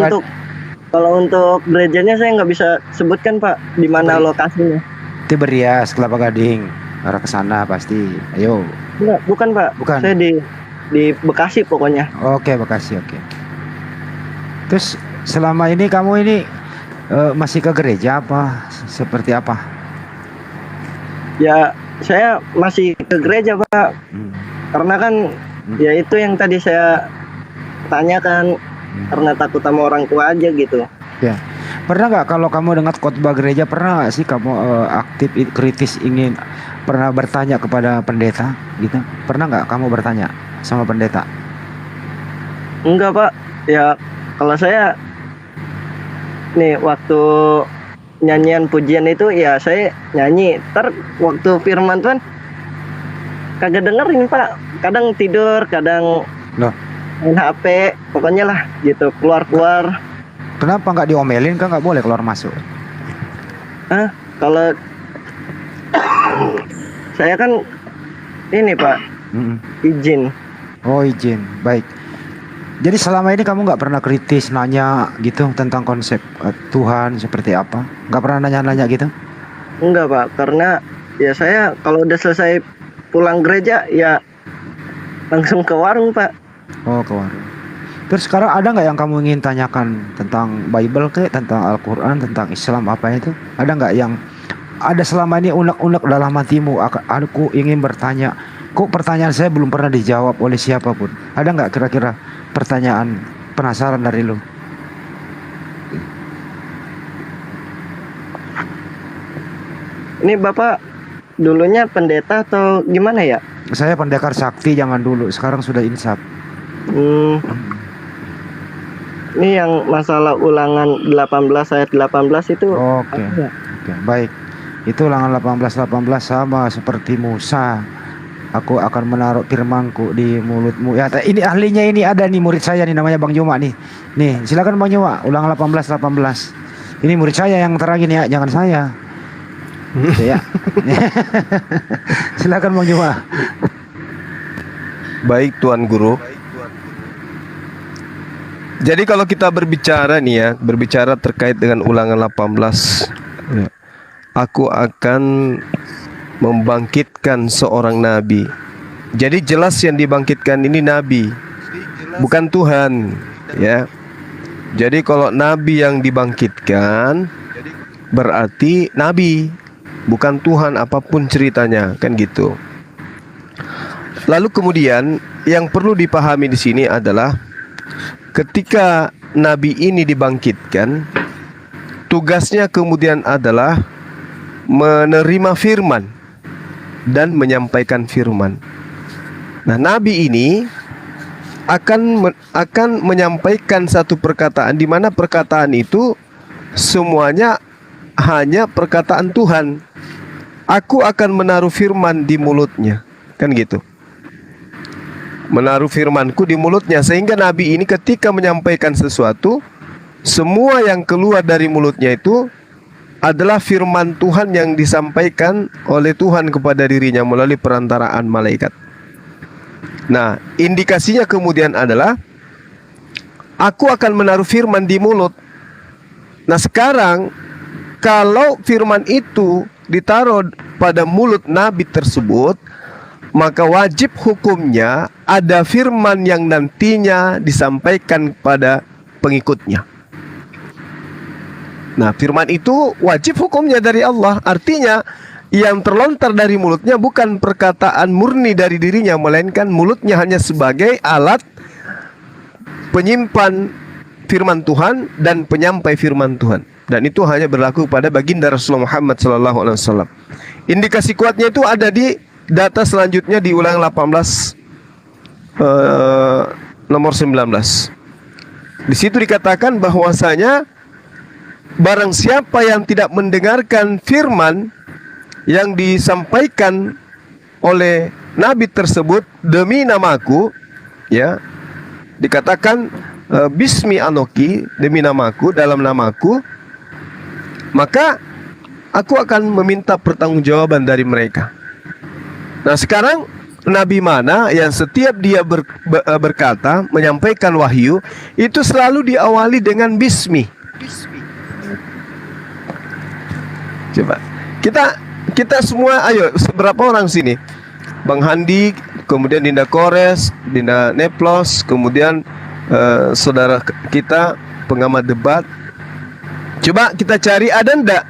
Speaker 4: untuk gerejanya saya nggak bisa sebutkan, Pak, di mana lokasinya.
Speaker 10: Tiberias, Kelapa Gading, arah ke sana pasti. Ayo.
Speaker 4: Enggak, bukan, Pak.
Speaker 10: Bukan.
Speaker 4: Saya di Bekasi pokoknya.
Speaker 10: Oke, Bekasi, oke. Terus selama ini kamu ini masih ke gereja apa? Seperti apa?
Speaker 4: Ya, saya masih ke gereja, Pak. Karena kan ya itu yang tadi saya tanyakan, karena takut sama orang tua aja gitu.
Speaker 10: Ya. Pernah nggak kalau kamu dengar khotbah gereja, pernah nggak sih kamu aktif kritis ingin pernah bertanya kepada pendeta gitu? Pernah nggak kamu bertanya sama pendeta?
Speaker 4: Enggak, Pak. Ya kalau saya nih waktu nyanyian pujian itu ya saya nyanyi. Waktu firman Tuhan kagak dengerin, Pak. Kadang tidur, kadang main HP, pokoknya lah gitu, keluar.
Speaker 10: Kenapa nggak diomelin? Kan nggak boleh keluar masuk.
Speaker 4: Kalau saya kan ini, Pak, izin.
Speaker 10: Oh, izin, baik. Jadi selama ini kamu nggak pernah kritis nanya gitu tentang konsep Tuhan seperti apa? Nggak pernah nanya-nanya gitu?
Speaker 4: Enggak, Pak, karena ya saya kalau udah selesai pulang gereja ya langsung ke warung, Pak.
Speaker 10: Oh, ke warung. Terus sekarang ada nggak yang kamu ingin tanyakan tentang Bible tentang Al-Quran, tentang Islam apa itu? Ada nggak yang ada selama ini unek-unek dalam hatimu? Aku ingin bertanya. Kok pertanyaan saya belum pernah dijawab oleh siapapun? Ada nggak kira-kira pertanyaan penasaran dari lu?
Speaker 4: Ini Bapak dulunya pendeta atau gimana ya?
Speaker 10: Saya pendekar sakti zaman dulu, sekarang sudah insaf.
Speaker 4: Ini yang masalah ulangan 18 ayat 18 itu.
Speaker 10: Oke, baik. Itu ulangan 18 sama seperti Musa. Aku akan menaruh firmanku di mulutmu. Ya, ini ahlinya ini ada nih, murid saya nih, namanya Bang Juma nih. Nih, silakan Bang Juma, ulangan 18. Ini murid saya yang terangin ya, jangan saya. Ya. Silakan Bang Juma.
Speaker 5: Baik Tuan Guru. Jadi kalau kita berbicara nih ya, berbicara terkait dengan ulangan 18, ya, aku akan membangkitkan seorang nabi. Jadi jelas yang dibangkitkan ini nabi, bukan Tuhan, ya. Jadi kalau nabi yang dibangkitkan berarti nabi, bukan Tuhan apapun ceritanya, kan gitu. Lalu kemudian yang perlu dipahami di sini adalah ketika nabi ini dibangkitkan, tugasnya kemudian adalah menerima firman dan menyampaikan firman. Nah, nabi ini akan menyampaikan satu perkataan di mana perkataan itu semuanya hanya perkataan Tuhan. Aku akan menaruh firman di mulutnya, kan gitu. Menaruh firmanku di mulutnya, sehingga nabi ini ketika menyampaikan sesuatu, semua yang keluar dari mulutnya itu adalah firman Tuhan yang disampaikan oleh Tuhan kepada dirinya melalui perantaraan malaikat. Nah, indikasinya kemudian adalah aku akan menaruh firman di mulut. Nah, sekarang kalau firman itu ditaruh pada mulut nabi tersebut, maka wajib hukumnya ada firman yang nantinya disampaikan kepada pengikutnya. Nah, firman itu wajib hukumnya dari Allah. Artinya yang terlontar dari mulutnya bukan perkataan murni dari dirinya, melainkan mulutnya hanya sebagai alat penyimpan firman Tuhan dan penyampai firman Tuhan. Dan itu hanya berlaku pada baginda Rasulullah Muhammad SAW. Indikasi kuatnya itu ada di data selanjutnya di Ulangan 18 nomor 19. Di situ dikatakan bahwasanya barang siapa yang tidak mendengarkan firman yang disampaikan oleh nabi tersebut demi namaku, ya, dikatakan bismi anoki, demi namaku, dalam namaku, maka aku akan meminta pertanggungjawaban dari mereka. Nah, sekarang nabi mana yang setiap dia berkata, menyampaikan wahyu, itu selalu diawali dengan bismi. Coba kita semua, ayo, seberapa orang sini? Bang Handi, kemudian Dinda Kores, Dinda Neplos, kemudian saudara kita pengamat debat. Coba kita cari, ada ndak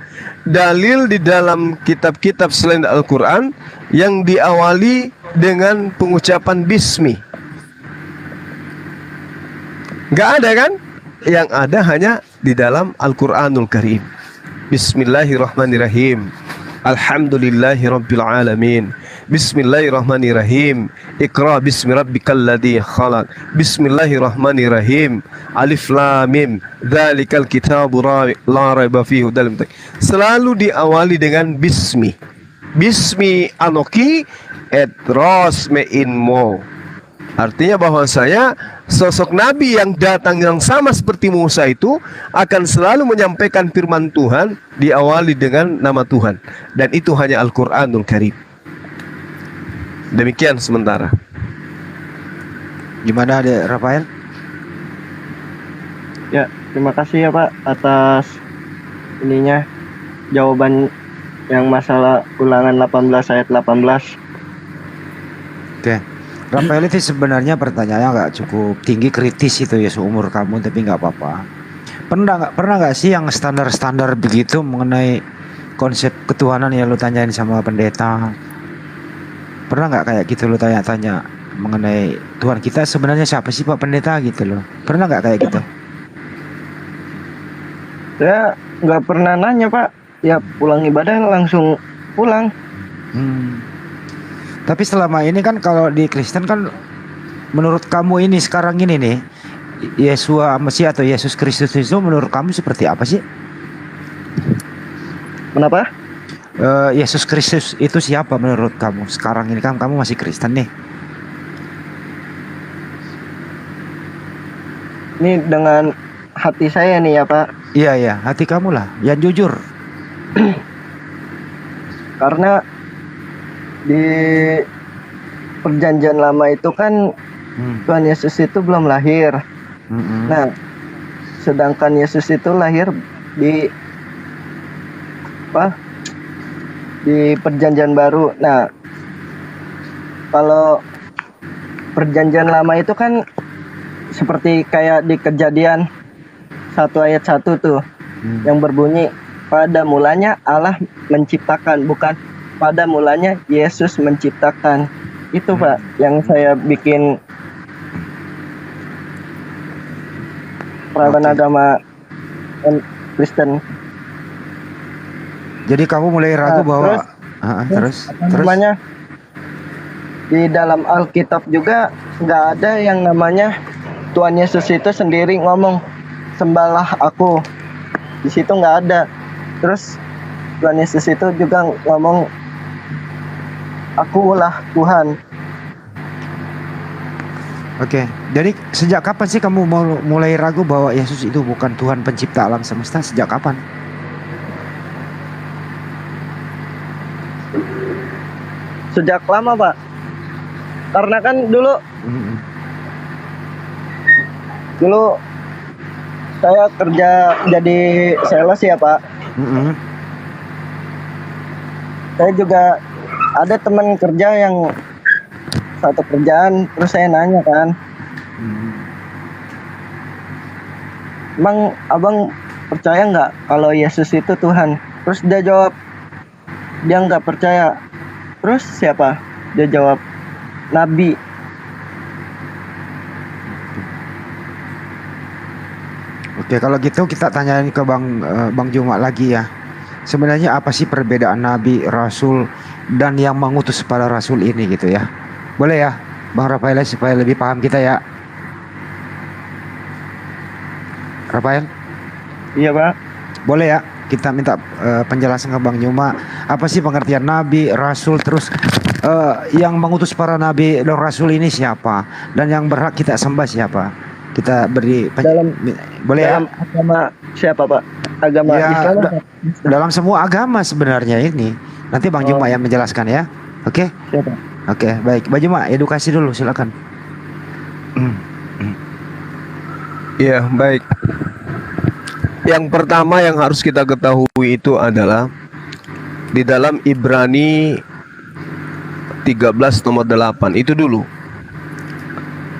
Speaker 5: dalil di dalam kitab-kitab selain Al-Quran yang diawali dengan pengucapan bismi? Gak ada kan? Yang ada hanya di dalam Al-Quranul Karim. Bismillahirrahmanirrahim. Alhamdulillahi Rabbil Alamin. Bismillahirrahmanirrahim. Iqra bismi rabbikal ladzi khalaq. Bismillahirrahmanirrahim. Alif Lam Mim. Dzalikal kitabu la raiba fihi hudal muttaqin. Selalu diawali dengan bismi. Bismi anoki et rosme inmo. Artinya bahwasanya sosok nabi yang datang yang sama seperti Musa itu akan selalu menyampaikan firman Tuhan diawali dengan nama Tuhan, dan itu hanya Al-Qur'anul Karim. Demikian sementara.
Speaker 10: Gimana Dek Rafael?
Speaker 4: Ya, terima kasih ya Pak atas ininya jawaban yang masalah ulangan 18 ayat 18.
Speaker 10: Oke. Rafael itu sebenarnya pertanyaannya nggak cukup tinggi, kritis itu ya, seumur kamu, tapi nggak apa-apa. Pernah nggak sih yang standar begitu mengenai konsep ketuhanan yang lu tanyain sama pendeta? Pernah nggak kayak gitu lu tanya-tanya mengenai Tuhan kita sebenarnya siapa sih Pak Pendeta gitu loh? Pernah nggak kayak gitu?
Speaker 4: Saya nggak pernah nanya Pak. Ya pulang ibadah langsung pulang.
Speaker 10: Tapi selama ini kan kalau di Kristen kan, menurut kamu ini sekarang ini nih, Yesua Mesih atau Yesus Kristus itu menurut kamu seperti apa sih?
Speaker 4: Kenapa?
Speaker 10: Yesus Kristus itu siapa menurut kamu? Sekarang ini kan kamu masih Kristen nih.
Speaker 4: Ini dengan hati saya nih ya Pak.
Speaker 10: Iya, hati kamu lah, yang jujur.
Speaker 4: Karena di perjanjian lama itu kan Tuhan Yesus itu belum lahir. Nah, sedangkan Yesus itu lahir di di perjanjian baru. Nah, kalau perjanjian lama itu kan seperti kayak di Kejadian 1 ayat 1 tuh yang berbunyi pada mulanya Allah menciptakan, bukan pada mulanya Yesus menciptakan. Itu Pak yang saya bikin peradaban agama Kristen.
Speaker 10: Jadi kamu mulai ragu bahwa terus
Speaker 4: namanya di dalam Alkitab juga nggak ada yang namanya Tuhan Yesus itu sendiri ngomong sembahlah aku. Di situ nggak ada. Terus Tuhan Yesus itu juga ngomong akulah Tuhan.
Speaker 10: Oke, jadi sejak kapan sih kamu mulai ragu bahwa Yesus itu bukan Tuhan pencipta alam semesta? Sejak kapan?
Speaker 4: Sejak lama Pak. Karena kan dulu saya kerja jadi sales ya Pak. Saya juga ada teman kerja yang satu kerjaan, terus saya nanya kan, Bang, abang percaya nggak kalau Yesus itu Tuhan? Terus dia jawab, dia nggak percaya. Terus siapa? Dia jawab, Nabi.
Speaker 10: Oke, kalau gitu kita tanyain ke Bang Juma lagi ya. Sebenarnya apa sih perbedaan Nabi, Rasul, dan yang mengutus para Rasul ini gitu ya? Boleh ya, Bang Rafael, supaya lebih paham kita ya. Rafael?
Speaker 4: Iya Pak.
Speaker 10: Boleh ya, kita minta penjelasan ke Bang Juma. Apa sih pengertian Nabi, Rasul, terus yang mengutus para Nabi dan Rasul ini siapa? Dan yang berhak kita sembah siapa? Kita beri boleh
Speaker 4: dalam
Speaker 10: ya?
Speaker 4: Agama siapa Pak? Agama
Speaker 10: Ya,
Speaker 4: Islam?
Speaker 10: dalam semua agama sebenarnya ini. Nanti Bang Juma yang menjelaskan ya. Oke?
Speaker 4: Siapa?
Speaker 10: Oke, baik. Bang Juma, edukasi dulu silakan.
Speaker 5: Ya, baik. Yang pertama yang harus kita ketahui itu adalah di dalam Ibrani 13 nomor 8 itu dulu,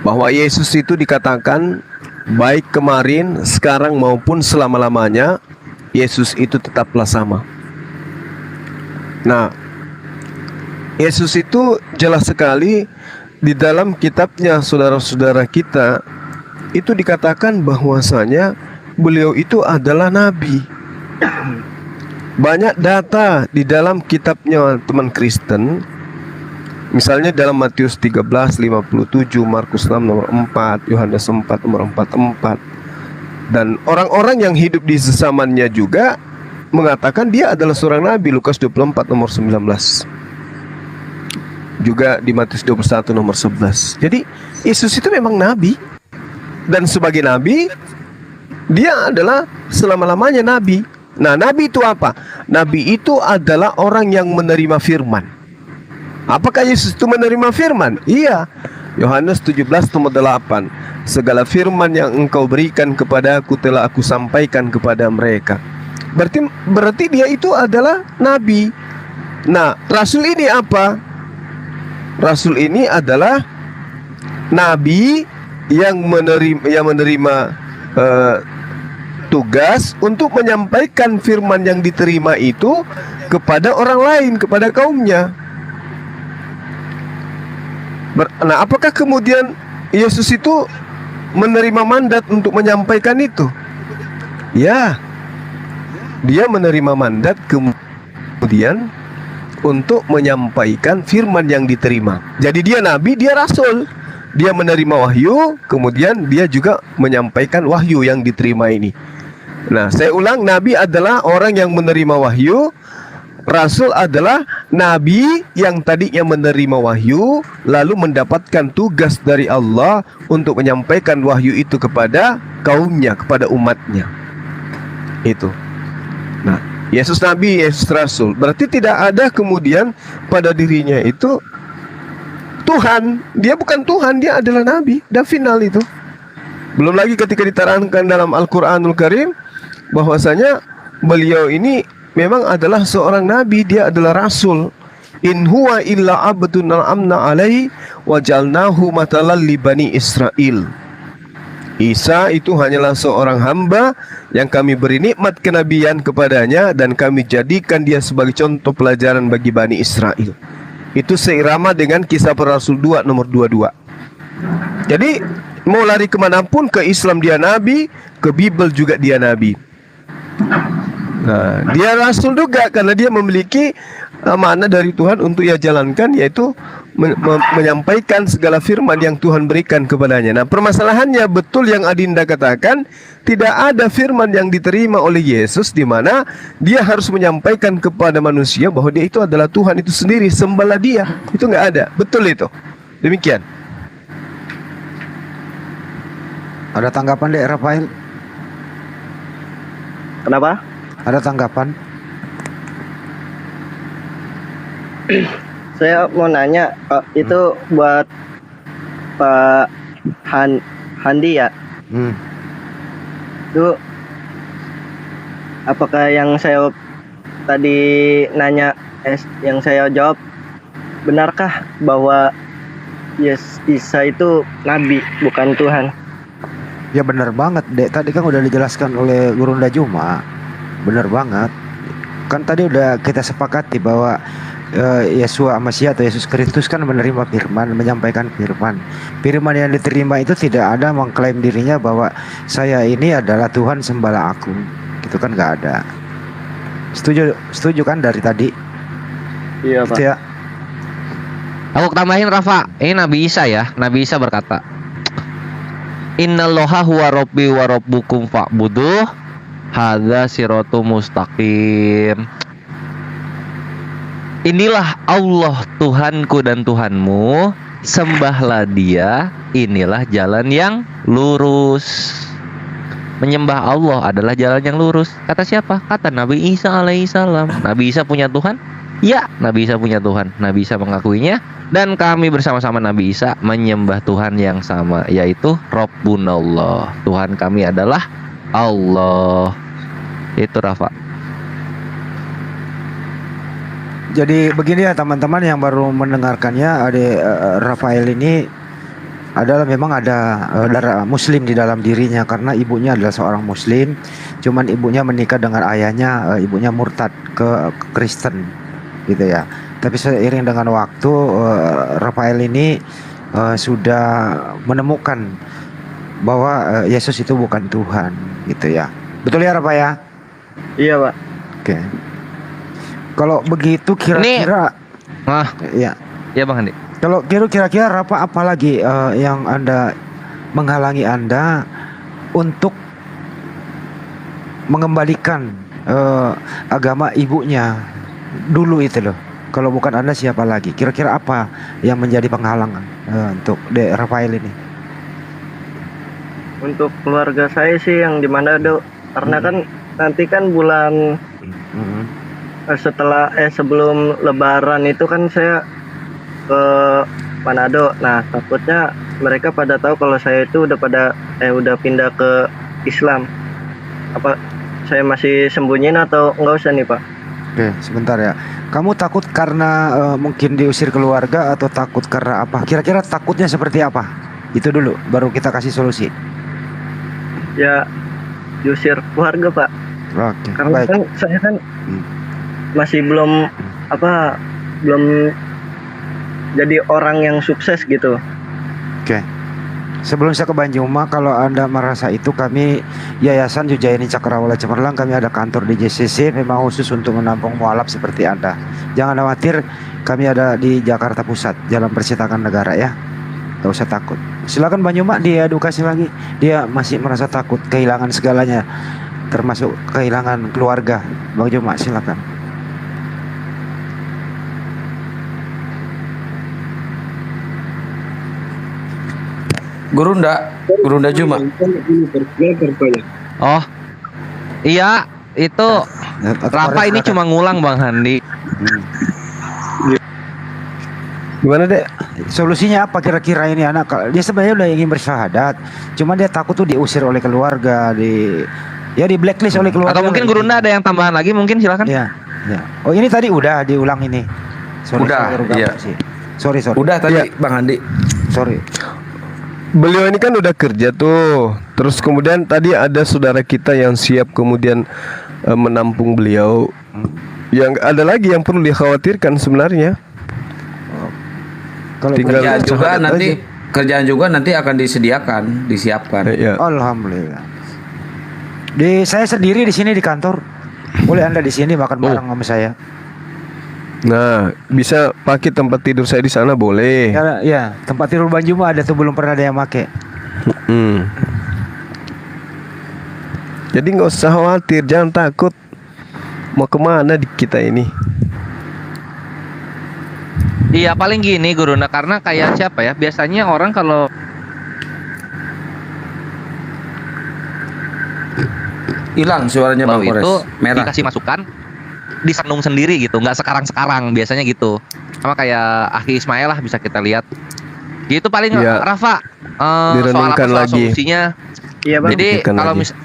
Speaker 5: bahwa Yesus itu dikatakan baik kemarin, sekarang maupun selama-lamanya, Yesus itu tetaplah sama. Nah, Yesus itu jelas sekali di dalam kitabnya saudara-saudara kita itu dikatakan bahwasanya beliau itu adalah nabi. Banyak data di dalam kitabnya teman Kristen. Misalnya dalam Matius 13:57, Markus 6 nomor 4, Yohanes 4 nomor 44. Dan orang-orang yang hidup di zamannya juga mengatakan dia adalah seorang nabi, Lukas 24 nomor 19. Juga di Matius 21 nomor 11. Jadi Yesus itu memang nabi. Dan sebagai nabi, dia adalah selama-lamanya nabi. Nah, nabi itu apa? Nabi itu adalah orang yang menerima firman. Apakah Yesus itu menerima firman? Iya. Yohanes 17 nomor 8. Segala firman yang engkau berikan kepada aku telah aku sampaikan kepada mereka. Berarti dia itu adalah nabi. Nah, rasul ini apa? Rasul ini adalah nabi yang menerima tugas untuk menyampaikan firman yang diterima itu kepada orang lain, kepada kaumnya. Nah, apakah kemudian Yesus itu menerima mandat untuk menyampaikan itu? Ya, dia menerima mandat kemudian untuk menyampaikan firman yang diterima. Jadi dia nabi, dia rasul. Dia menerima wahyu, kemudian dia juga menyampaikan wahyu yang diterima ini. Nah, saya ulang, nabi adalah orang yang menerima wahyu. Rasul adalah nabi yang tadinya menerima wahyu, lalu mendapatkan tugas dari Allah untuk menyampaikan wahyu itu kepada kaumnya, kepada umatnya. Itu. Nah, Yesus nabi, Yesus rasul. Berarti tidak ada kemudian pada dirinya itu Tuhan. Dia bukan Tuhan, dia adalah nabi. Dan final itu. Belum lagi ketika diterangkan dalam Al-Quranul Karim bahwasanya beliau ini memang adalah seorang nabi, dia adalah rasul. In huwa illa abdun amna alaihi wa jalnahu matalan li bani Israel. Isa itu hanyalah seorang hamba yang kami beri nikmat kenabian kepadanya dan kami jadikan dia sebagai contoh pelajaran bagi Bani Israel. Itu seirama dengan Kisah Para Rasul 2 nomor 22. Jadi mau lari kemanapun, ke Islam dia nabi, ke Bible juga dia nabi. Nah, dia rasul juga karena dia memiliki amanah dari Tuhan untuk ia jalankan, yaitu menyampaikan segala firman yang Tuhan berikan kepadanya. Nah, permasalahannya betul yang Adinda katakan, tidak ada firman yang diterima oleh Yesus di mana dia harus menyampaikan kepada manusia bahwa dia itu adalah Tuhan itu sendiri, sembahlah dia. Itu nggak ada. Betul itu. Demikian.
Speaker 10: Ada tanggapan Dek Rafael?
Speaker 4: Kenapa?
Speaker 10: Ada tanggapan?
Speaker 4: Saya mau nanya, itu buat Pak Handi ya? Itu apakah yang saya tadi nanya, yang saya jawab, benarkah bahwa Isa itu nabi bukan Tuhan?
Speaker 10: Ya benar banget Dek, tadi kan udah dijelaskan oleh Gurunda Juma. Benar banget. Kan tadi udah kita sepakati bahwa Yesua Masih atau Yesus Kristus kan menerima firman, menyampaikan firman. Firman yang diterima itu tidak ada mengklaim dirinya bahwa saya ini adalah Tuhan, sembahlah aku. Gitu kan nggak ada. Setuju kan dari tadi?
Speaker 4: Iya Pak.
Speaker 10: Gitu ya.
Speaker 1: Aku tambahin Rafa, ini Nabi Isa ya. Nabi Isa berkata, Innallaha huwa rabbi wa rabbukum fa'buduh, hadza siratum mustaqim. Inilah Allah Tuhanku dan Tuhanmu, sembahlah Dia, inilah jalan yang lurus. Menyembah Allah adalah jalan yang lurus. Kata siapa? Kata Nabi Isa alaihissalam. Nabi Isa punya Tuhan? Ya, Nabi Isa punya Tuhan. Nabi Isa mengakuinya, dan kami bersama-sama Nabi Isa menyembah Tuhan yang sama, yaitu Rabbunallah. Tuhan kami adalah Allah. Itu Rafa.
Speaker 10: Jadi begini ya teman-teman yang baru mendengarkannya, adik Rafael ini adalah memang ada darah Muslim di dalam dirinya karena ibunya adalah seorang Muslim. Cuman ibunya menikah dengan ayahnya, ibunya murtad ke Kristen, gitu ya. Tapi seiring dengan waktu, Rafael ini sudah menemukan bahwa Yesus itu bukan Tuhan, gitu ya. Betul ya Rafa ya?
Speaker 4: Iya Pak.
Speaker 10: Oke. Kalau begitu kira-kira, ya
Speaker 1: Bang Andi.
Speaker 10: Kalau kira-kira Rafa apalagi yang Anda menghalangi Anda untuk mengembalikan agama ibunya dulu itu loh. Kalau bukan Anda siapa lagi? Kira-kira apa yang menjadi penghalangan untuk Dek Rafael ini?
Speaker 4: Untuk keluarga saya sih yang di Manado, karena kan nanti kan bulan setelah sebelum Lebaran itu kan saya ke Manado. Nah, takutnya mereka pada tahu kalau saya itu udah pindah ke Islam. Apa saya masih sembunyiin atau enggak usah nih Pak?
Speaker 10: Oke, sebentar ya. Kamu takut karena mungkin diusir keluarga atau takut karena apa? Kira-kira takutnya seperti apa? Itu dulu, baru kita kasih solusi.
Speaker 4: Ya, diusir keluarga Pak.
Speaker 10: Oke,
Speaker 4: Karena
Speaker 10: baik.
Speaker 4: kan saya kan masih belum jadi orang yang sukses gitu.
Speaker 10: Oke. Sebelum saya ke Banjuma, kalau Anda merasa itu, kami Yayasan Jujaini Cakrawala Cemerlang, kami ada kantor di JCC memang khusus untuk menampung mualaf seperti Anda. Jangan khawatir, kami ada di Jakarta Pusat, Jalan Percetakan Negara ya. Gak usah takut. Silakan Banjuma diedukasi lagi. Dia masih merasa takut kehilangan segalanya, termasuk kehilangan keluarga. Bang Juma, silakan.
Speaker 2: Gurunda Juma.
Speaker 1: Oh, iya itu Rafa ini cuma ngulang Bang Handi.
Speaker 10: Gimana Dek? Solusinya apa kira-kira ini anak? Dia sebenarnya udah ingin bersyahadat, cuma dia takut tuh diusir oleh keluarga, di blacklist oleh keluarga.
Speaker 1: Atau mungkin Gurunda ada yang tambahan lagi, mungkin silakan.
Speaker 10: Ya. Oh ini tadi udah diulang ini.
Speaker 2: Udah, iya.
Speaker 10: Sorry.
Speaker 2: Udah tadi Bang Andi.
Speaker 10: Sorry.
Speaker 5: beliau ini kan udah kerja tuh. Terus kemudian tadi ada saudara kita yang siap kemudian menampung beliau. Yang ada lagi yang perlu dikhawatirkan sebenarnya.
Speaker 10: Kalau
Speaker 5: Tinggal
Speaker 2: Kerjaan juga
Speaker 5: syahadat
Speaker 2: nanti
Speaker 5: aja.
Speaker 2: kerjaan juga nanti akan disiapkan.
Speaker 5: Ya.
Speaker 10: Alhamdulillah. Saya sendiri di sini di kantor. Boleh Anda di sini makan bareng sama saya.
Speaker 5: Nah, bisa pakai tempat tidur saya di sana boleh.
Speaker 10: Ya, tempat tidur Bang Juma ada tuh, belum pernah ada yang make.
Speaker 5: Jadi nggak usah khawatir, jangan takut. Mau kemana di kita ini?
Speaker 1: Iya paling gini Guruna, karena kayak siapa ya, biasanya orang kalau
Speaker 2: Hilang suaranya Bang Kores.
Speaker 1: itu
Speaker 2: Merah.
Speaker 1: dikasih masukan disenung sendiri gitu, nggak sekarang biasanya gitu. Sama kayak Akhi Ismail lah bisa kita lihat. Gitu paling
Speaker 5: Iya.
Speaker 1: Rafa soal
Speaker 5: Direnungkan
Speaker 1: soal
Speaker 5: lagi.
Speaker 1: solusinya.
Speaker 4: Iya bang.
Speaker 1: Jadi
Speaker 5: Pikirkan
Speaker 1: kalau
Speaker 5: lagi.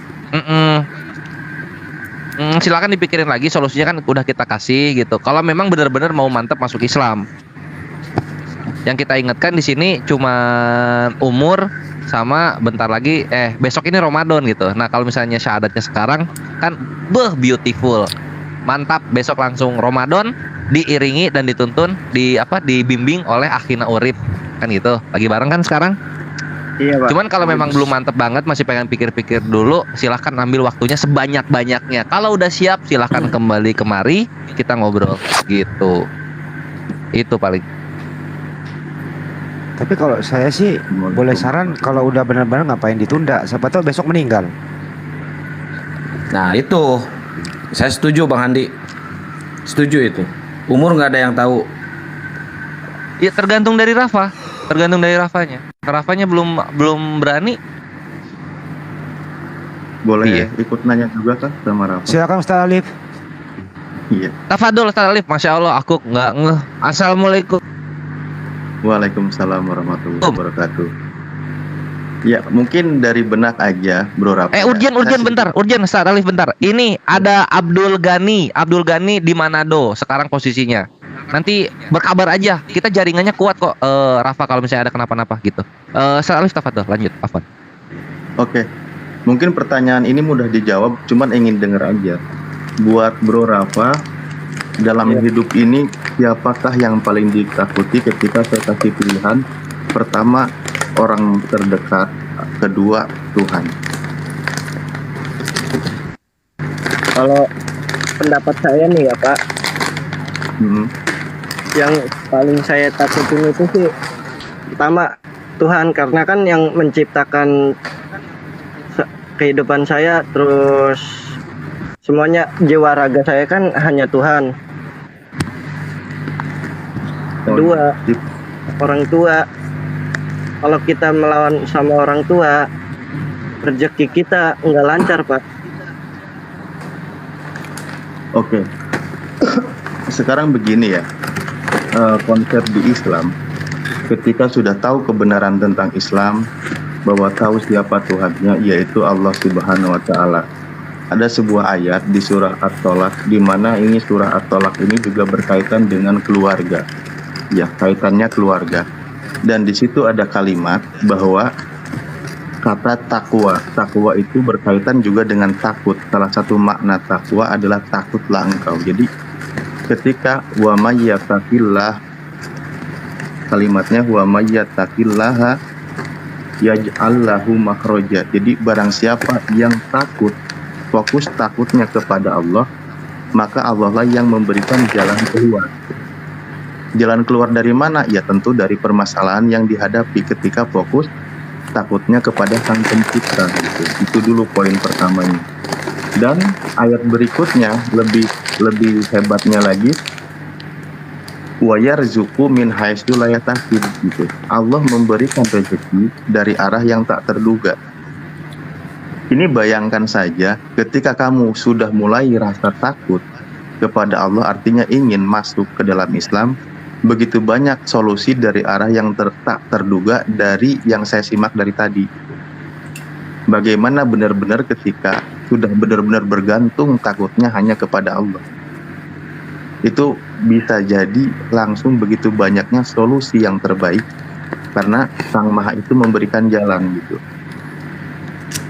Speaker 1: silakan dipikirin lagi, solusinya kan udah kita kasih gitu. Kalau memang benar-benar mau mantap masuk Islam, yang kita ingatkan di sini cuma umur sama bentar lagi besok ini Ramadan gitu. Nah kalau misalnya syahadatnya sekarang kan beautiful, mantap. Besok langsung Ramadan, diiringi dan dituntun dibimbing oleh Akhina Urip kan gitu. Lagi bareng kan sekarang.
Speaker 4: Iya bang.
Speaker 1: Cuman kalau memang belum mantep banget, masih pengen pikir-pikir dulu, silahkan ambil waktunya sebanyak-banyaknya. Kalau udah siap, silahkan kembali kemari, kita ngobrol gitu. Itu paling.
Speaker 10: Tapi kalau saya sih boleh saran, kalau udah benar-benar ngapain ditunda? Siapa tahu besok meninggal.
Speaker 2: Nah itu saya setuju Bang Andi. Setuju itu. Umur nggak ada yang tahu.
Speaker 1: Ya tergantung dari Rafa, tergantung dari Rafanya. Rafanya belum berani.
Speaker 11: Boleh ikut nanya juga kan sama Rafa?
Speaker 10: Silakan Ustaz Alif.
Speaker 11: Iya.
Speaker 1: Tafadol Ustaz Alif, Masya Allah aku nggak ngeh. Assalamualaikum.
Speaker 11: Waalaikumsalam warahmatullahi wabarakatuh. Ya mungkin dari benak aja Bro Rafa.
Speaker 1: Urgen bentar, urgen Ustaz Alif bentar. Ini ada Abdul Ghani di Manado sekarang posisinya. Nanti berkabar aja, kita jaringannya kuat kok Rafa kalau misalnya ada kenapa-napa gitu. Ustaz Alif tafadol, lanjut Afwan.
Speaker 11: Oke. Mungkin pertanyaan ini mudah dijawab, cuman ingin denger aja. Buat Bro Rafa, dalam hidup ini siapakah yang paling ditakuti ketika saya kasih pilihan? Pertama, orang terdekat, kedua, Tuhan.
Speaker 4: Kalau pendapat saya nih ya Pak, yang paling saya takutin itu sih pertama Tuhan, karena kan yang menciptakan kehidupan saya, terus semuanya, jiwa raga saya kan hanya Tuhan. Kedua, orang tua. Kalau kita melawan sama orang tua, rezeki kita nggak lancar Pak.
Speaker 11: Oke. Sekarang begini ya, konsep di Islam, ketika sudah tahu kebenaran tentang Islam, bahwa tahu siapa Tuhannya, yaitu Allah Subhanahu wa Ta'ala. Ada sebuah ayat di surah At-Tolak, di mana ini surah At-Tolak ini juga berkaitan dengan keluarga, ya, kaitannya keluarga. Dan di situ ada kalimat bahwa kata takwa itu berkaitan juga dengan takut. Salah satu makna takwa adalah takutlah engkau. Jadi ketika wa may yattaqillah, kalimatnya wa may yattaqillaha yaj'al lahu makhraja. Jadi barang siapa yang takut, fokus takutnya kepada Allah, maka Allah lah yang memberikan jalan keluar. Jalan keluar dari mana? Ya tentu dari permasalahan yang dihadapi ketika fokus takutnya kepada Sang Pencipta. Itu dulu poin pertamanya. Dan ayat berikutnya lebih hebatnya lagi, wa yarzuqu min haitsu la yahtasib gitu. Allah memberikan rezeki dari arah yang tak terduga. Ini bayangkan saja ketika kamu sudah mulai rasa takut kepada Allah, artinya ingin masuk ke dalam Islam, begitu banyak solusi dari arah yang tak terduga dari yang saya simak dari tadi. Bagaimana benar-benar ketika sudah benar-benar bergantung takutnya hanya kepada Allah, itu bisa jadi langsung begitu banyaknya solusi yang terbaik karena Sang Maha itu memberikan jalan gitu.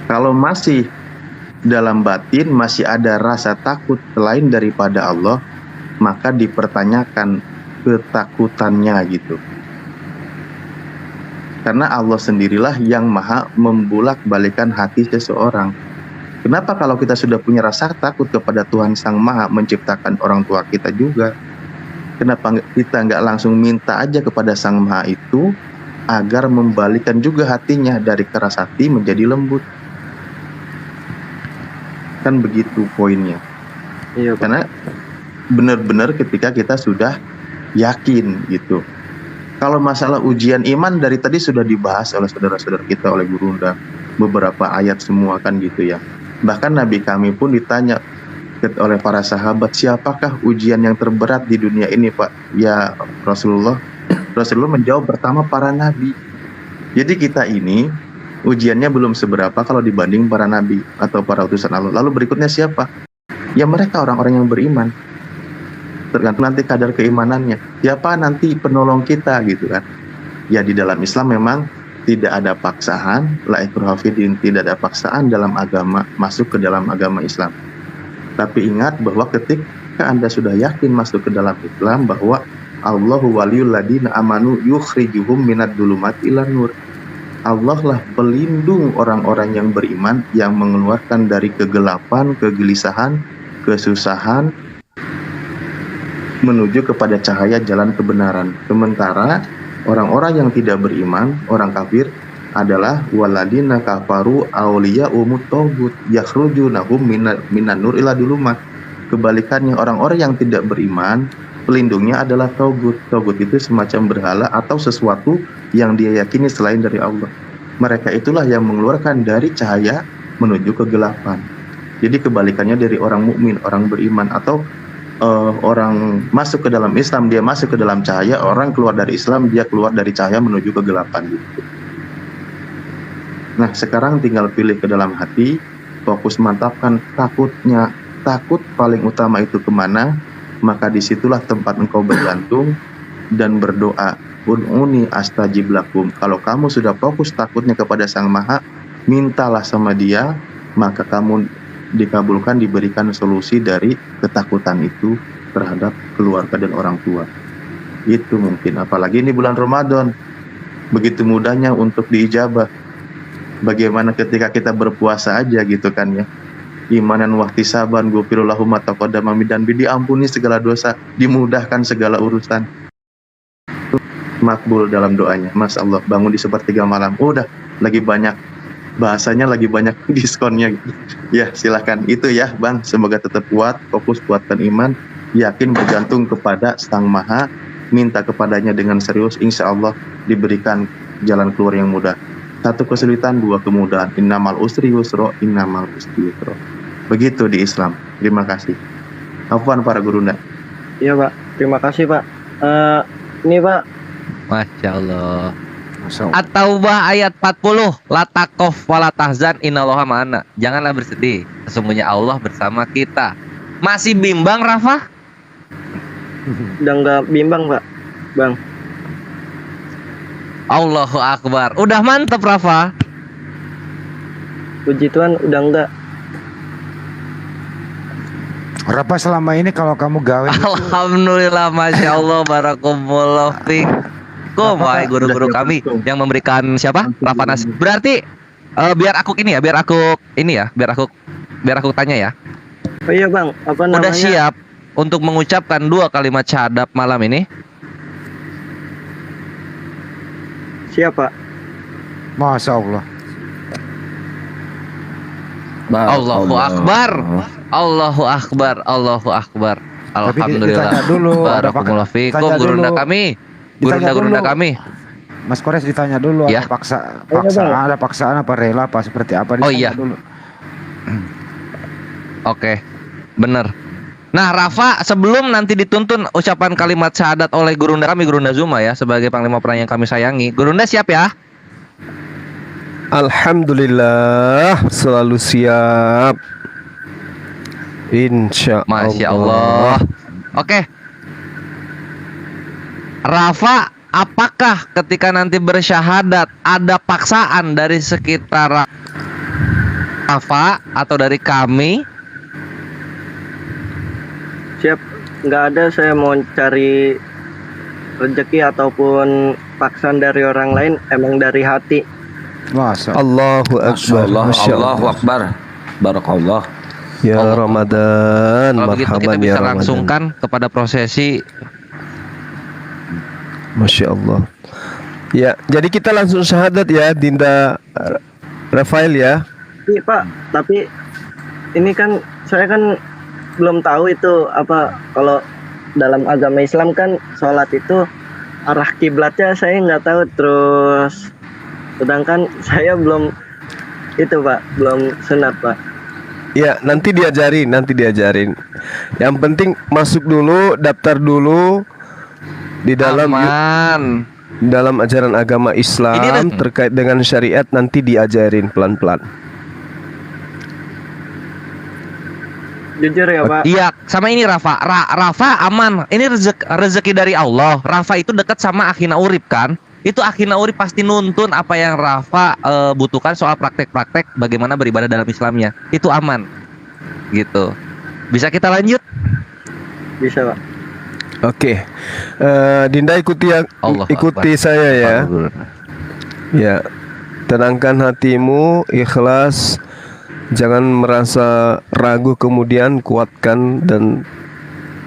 Speaker 11: Kalau masih dalam batin masih ada rasa takut selain daripada Allah, maka dipertanyakan ketakutannya gitu. Karena Allah sendirilah yang maha membulak-balikan hati seseorang. Kenapa kalau kita sudah punya rasa takut kepada Tuhan Sang Maha menciptakan orang tua kita juga, kenapa kita nggak langsung minta aja kepada Sang Maha itu agar membalikan juga hatinya dari keras hati menjadi lembut? Kan begitu poinnya.
Speaker 4: Iya, Pak.
Speaker 11: Karena benar-benar ketika kita sudah yakin gitu. Kalau masalah ujian iman dari tadi sudah dibahas oleh saudara-saudara kita, oleh Gurunda, beberapa ayat semua kan gitu ya. Bahkan Nabi kami pun ditanya oleh para sahabat, siapakah ujian yang terberat di dunia ini, Pak? Ya Rasulullah. Rasulullah menjawab pertama para nabi. Jadi kita ini ujiannya belum seberapa kalau dibanding para nabi atau para utusan Allah. Lalu berikutnya siapa? Ya mereka orang-orang yang beriman. Tergantung nanti kadar keimanannya. Siapa nanti penolong kita gitu kan? Ya di dalam Islam memang tidak ada paksaan, la ikraha fiddin, tidak ada paksaan dalam agama, masuk ke dalam agama Islam. Tapi ingat bahwa ketika Anda sudah yakin masuk ke dalam Islam bahwa Allahu waliyul ladina amanu yukhrijuhum minad dhulumati ilan nur. Allah lah pelindung orang-orang yang beriman yang mengeluarkan dari kegelapan, kegelisahan, kesusahan menuju kepada cahaya jalan kebenaran. Sementara orang-orang yang tidak beriman, orang kafir adalah waladina kafaru auliya umut togut yakhrujunahum minan nur ila dulumat. Kebalikannya, orang-orang yang tidak beriman pelindungnya adalah togut. Togut itu semacam berhala atau sesuatu yang dia yakini selain dari Allah. Mereka itulah yang mengeluarkan dari cahaya menuju kegelapan. Jadi kebalikannya dari orang mukmin, orang beriman, atau orang masuk ke dalam Islam, dia masuk ke dalam cahaya, orang keluar dari Islam, dia keluar dari cahaya menuju kegelapan gitu. Nah sekarang tinggal pilih ke dalam hati, fokus mantapkan takutnya. Takut paling utama itu kemana? Maka disitulah tempat engkau bergantung dan berdoa. Ud'uni astajib lakum. Kalau kamu sudah fokus takutnya kepada Sang Maha, mintalah sama Dia, maka kamu dikabulkan, diberikan solusi dari ketakutan itu terhadap keluarga dan orang tua. Itu mungkin, apalagi ini bulan Ramadan, begitu mudahnya untuk diijabah. Bagaimana ketika kita berpuasa aja gitu kan ya, imanan wahtisaban ghufirullahu ma taqaddama min dzanbi, diampuni segala dosa, dimudahkan segala urusan, makbul dalam doanya. Mas Allah, bangun di sepertiga malam, udah lagi banyak bahasanya, lagi banyak diskonnya gitu. Ya silahkan itu ya Bang, semoga tetap kuat, fokus, kuatkan iman, yakin bergantung kepada Sang Maha, minta kepadanya dengan serius, insya Allah diberikan jalan keluar yang mudah. Satu kesulitan, dua kemudahan. Innamal usri yusro, innamal usri yusro. Begitu di Islam. Terima kasih. Afwan para gurunda.
Speaker 4: Iya Pak, terima kasih Pak. Ini Pak,
Speaker 1: Masya Allah. At-Taubah ayat 40, la takof wa la tahzan innallaha ma'ana. Janganlah bersedih, sesungguhnya Allah bersama kita. Masih bimbang Rafa?
Speaker 4: udah nggak bimbang Pak, Bang.
Speaker 1: Allahu Akbar. Udah mantep Rafa.
Speaker 4: Puji Tuhan udah enggak.
Speaker 10: Rafa selama ini kalau kamu gawe
Speaker 1: Alhamdulillah, Masya Allah, barakumullah fiik. Wahai guru-guru kami yang memberikan siapa? Rafa Nas. Berarti biar aku tanya ya.
Speaker 4: Oh iya Bang, apa namanya?
Speaker 1: Udah siap untuk mengucapkan 2 kalimat syahadat malam ini?
Speaker 4: Siapa?
Speaker 10: Masya Allah.
Speaker 1: Allahu Akbar. Allahu Akbar. Allahu Akbar. Alhamdulillah.
Speaker 10: ditanya dulu, ada
Speaker 1: Barakumullah fiikum
Speaker 10: ditanya
Speaker 1: gurunda
Speaker 10: dulu.
Speaker 1: kami.
Speaker 10: Ditanya
Speaker 1: Gurunda
Speaker 10: dulu.
Speaker 1: kami.
Speaker 10: Mas Kores ditanya dulu,
Speaker 1: Ya.
Speaker 10: ada paksaan apa rela apa seperti apa,
Speaker 1: Oh,
Speaker 10: ditanya
Speaker 1: iya.
Speaker 10: dulu.
Speaker 1: Oke. Bener. Nah, Rafa, sebelum nanti dituntun ucapan kalimat syahadat oleh gurunda kami, Gurunda Zuma ya, sebagai panglima perang yang kami sayangi. Gurunda siap ya?
Speaker 5: Alhamdulillah, selalu siap. Insya Allah.
Speaker 1: Masya Allah. Oke. Rafa apakah ketika nanti bersyahadat ada paksaan dari sekitar Rafa atau dari kami?
Speaker 4: Siap, nggak ada, saya mau cari rezeki ataupun paksaan dari orang lain, emang dari hati.
Speaker 10: Masa
Speaker 5: Allahu
Speaker 2: Masya
Speaker 5: Akbar.
Speaker 2: Allah,
Speaker 5: Masya
Speaker 2: Allahu
Speaker 5: Allah.
Speaker 2: Akbar. Barakallah.
Speaker 5: Ya
Speaker 1: Allah.
Speaker 5: Ramadan,
Speaker 1: Kalau begitu kita
Speaker 5: marhaban ya
Speaker 1: bisa
Speaker 5: Ramadan.
Speaker 1: langsungkan kepada prosesi.
Speaker 5: Masya Allah. Ya, jadi kita langsung syahadat ya, Dinda Rafael ya.
Speaker 4: Iya Pak, tapi ini kan saya kan belum tahu itu apa, kalau dalam agama Islam kan sholat itu arah kiblatnya saya nggak tahu, terus sedangkan saya belum itu Pak, belum sunat Pak.
Speaker 5: Ya, nanti diajarin. Yang penting masuk dulu, daftar dulu di dalam ajaran agama Islam terkait dengan syariat, nanti diajarin pelan-pelan.
Speaker 4: Jujur ya Pak.
Speaker 1: Iya, sama ini Rafa. Rafa aman. Ini rezeki dari Allah. Rafa itu dekat sama Akhina Urip kan? Itu Akhina Urip pasti nuntun apa yang Rafa butuhkan soal praktek-praktek bagaimana beribadah dalam Islamnya. Itu aman. Gitu. Bisa kita lanjut?
Speaker 4: Bisa Pak.
Speaker 5: Oke. Dinda ikuti
Speaker 1: Akbar.
Speaker 5: saya ya. Ya. Tenangkan hatimu, ikhlas. Jangan merasa ragu, kemudian kuatkan dan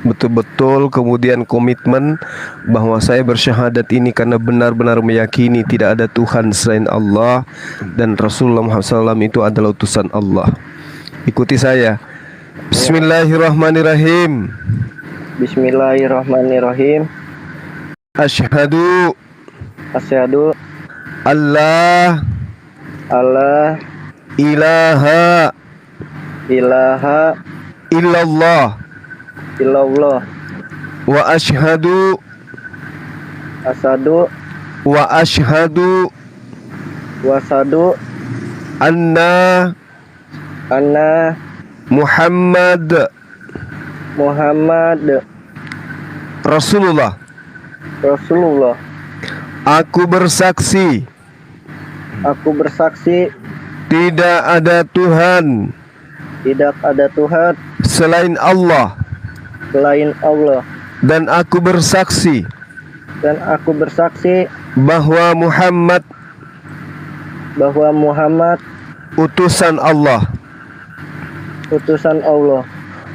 Speaker 5: betul-betul kemudian komitmen bahwa saya bersyahadat ini karena benar-benar meyakini tidak ada Tuhan selain Allah dan Rasulullah Muhammad SAW itu adalah utusan Allah. Ikuti saya. Bismillahirrahmanirrahim.
Speaker 4: Bismillahirrahmanirrahim.
Speaker 5: Asyhadu
Speaker 4: Allah
Speaker 5: ilaha illallah wa ashhadu anna Muhammad Rasulullah. Aku bersaksi tidak ada Tuhan selain Allah. Dan aku bersaksi bahwa Muhammad utusan Allah.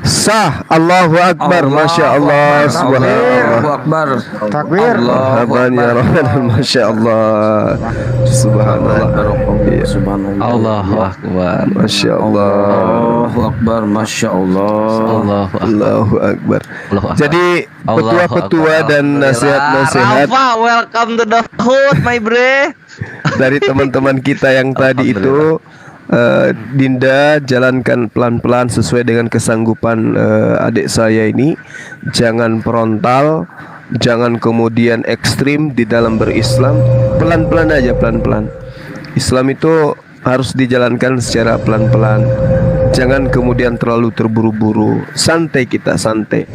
Speaker 5: Sah. Allahu Akbar. Masya Allah.
Speaker 2: Allahu Akbar.
Speaker 10: takbir.
Speaker 5: Marhaban ya Ramadan. Masya Allah. Subhanallah. Subhanallah.
Speaker 1: Allahu Akbar.
Speaker 5: Masya Allah.
Speaker 2: Allahu Akbar. Masya Allah.
Speaker 5: Allahu Akbar.
Speaker 1: Allahu Akbar.
Speaker 5: Jadi petua-petua dan nasihat-nasihat
Speaker 1: Rafa, welcome to the hood, my bre.
Speaker 5: dari teman-teman kita yang tadi itu, Dinda jalankan pelan-pelan sesuai dengan kesanggupan adik saya ini. Jangan frontal, jangan kemudian ekstrim di dalam berislam. Pelan-pelan aja, pelan-pelan. Islam itu harus dijalankan secara pelan-pelan. Jangan kemudian terlalu terburu-buru. Santai kita, santai.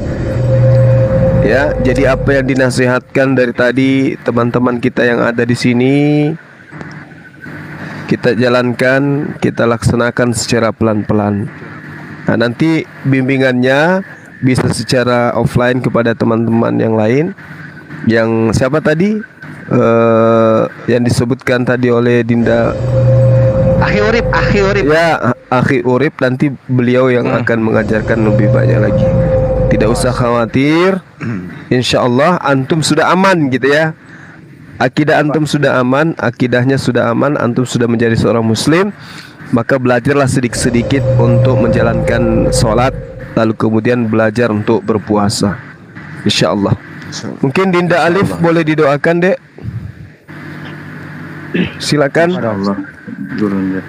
Speaker 5: Ya, jadi apa yang dinasihatkan dari tadi teman-teman kita yang ada di sini, kita jalankan, kita laksanakan secara pelan-pelan. Nah, nanti bimbingannya bisa secara offline kepada teman-teman yang lain. Yang siapa tadi? Yang disebutkan tadi oleh Dinda.
Speaker 1: Akhi Urip.
Speaker 5: Ya, Akhi Urip, nanti beliau yang akan mengajarkan lebih banyak lagi. Tidak usah khawatir. Insya Allah antum sudah aman gitu ya. Akidah antum sudah aman, akidahnya sudah aman, antum sudah menjadi seorang muslim. Maka belajarlah sedikit-sedikit untuk menjalankan sholat, lalu kemudian belajar untuk berpuasa, insya Allah. Mungkin Dinda Alif boleh didoakan, Dek. Silakan.
Speaker 11: Allah, gurunya.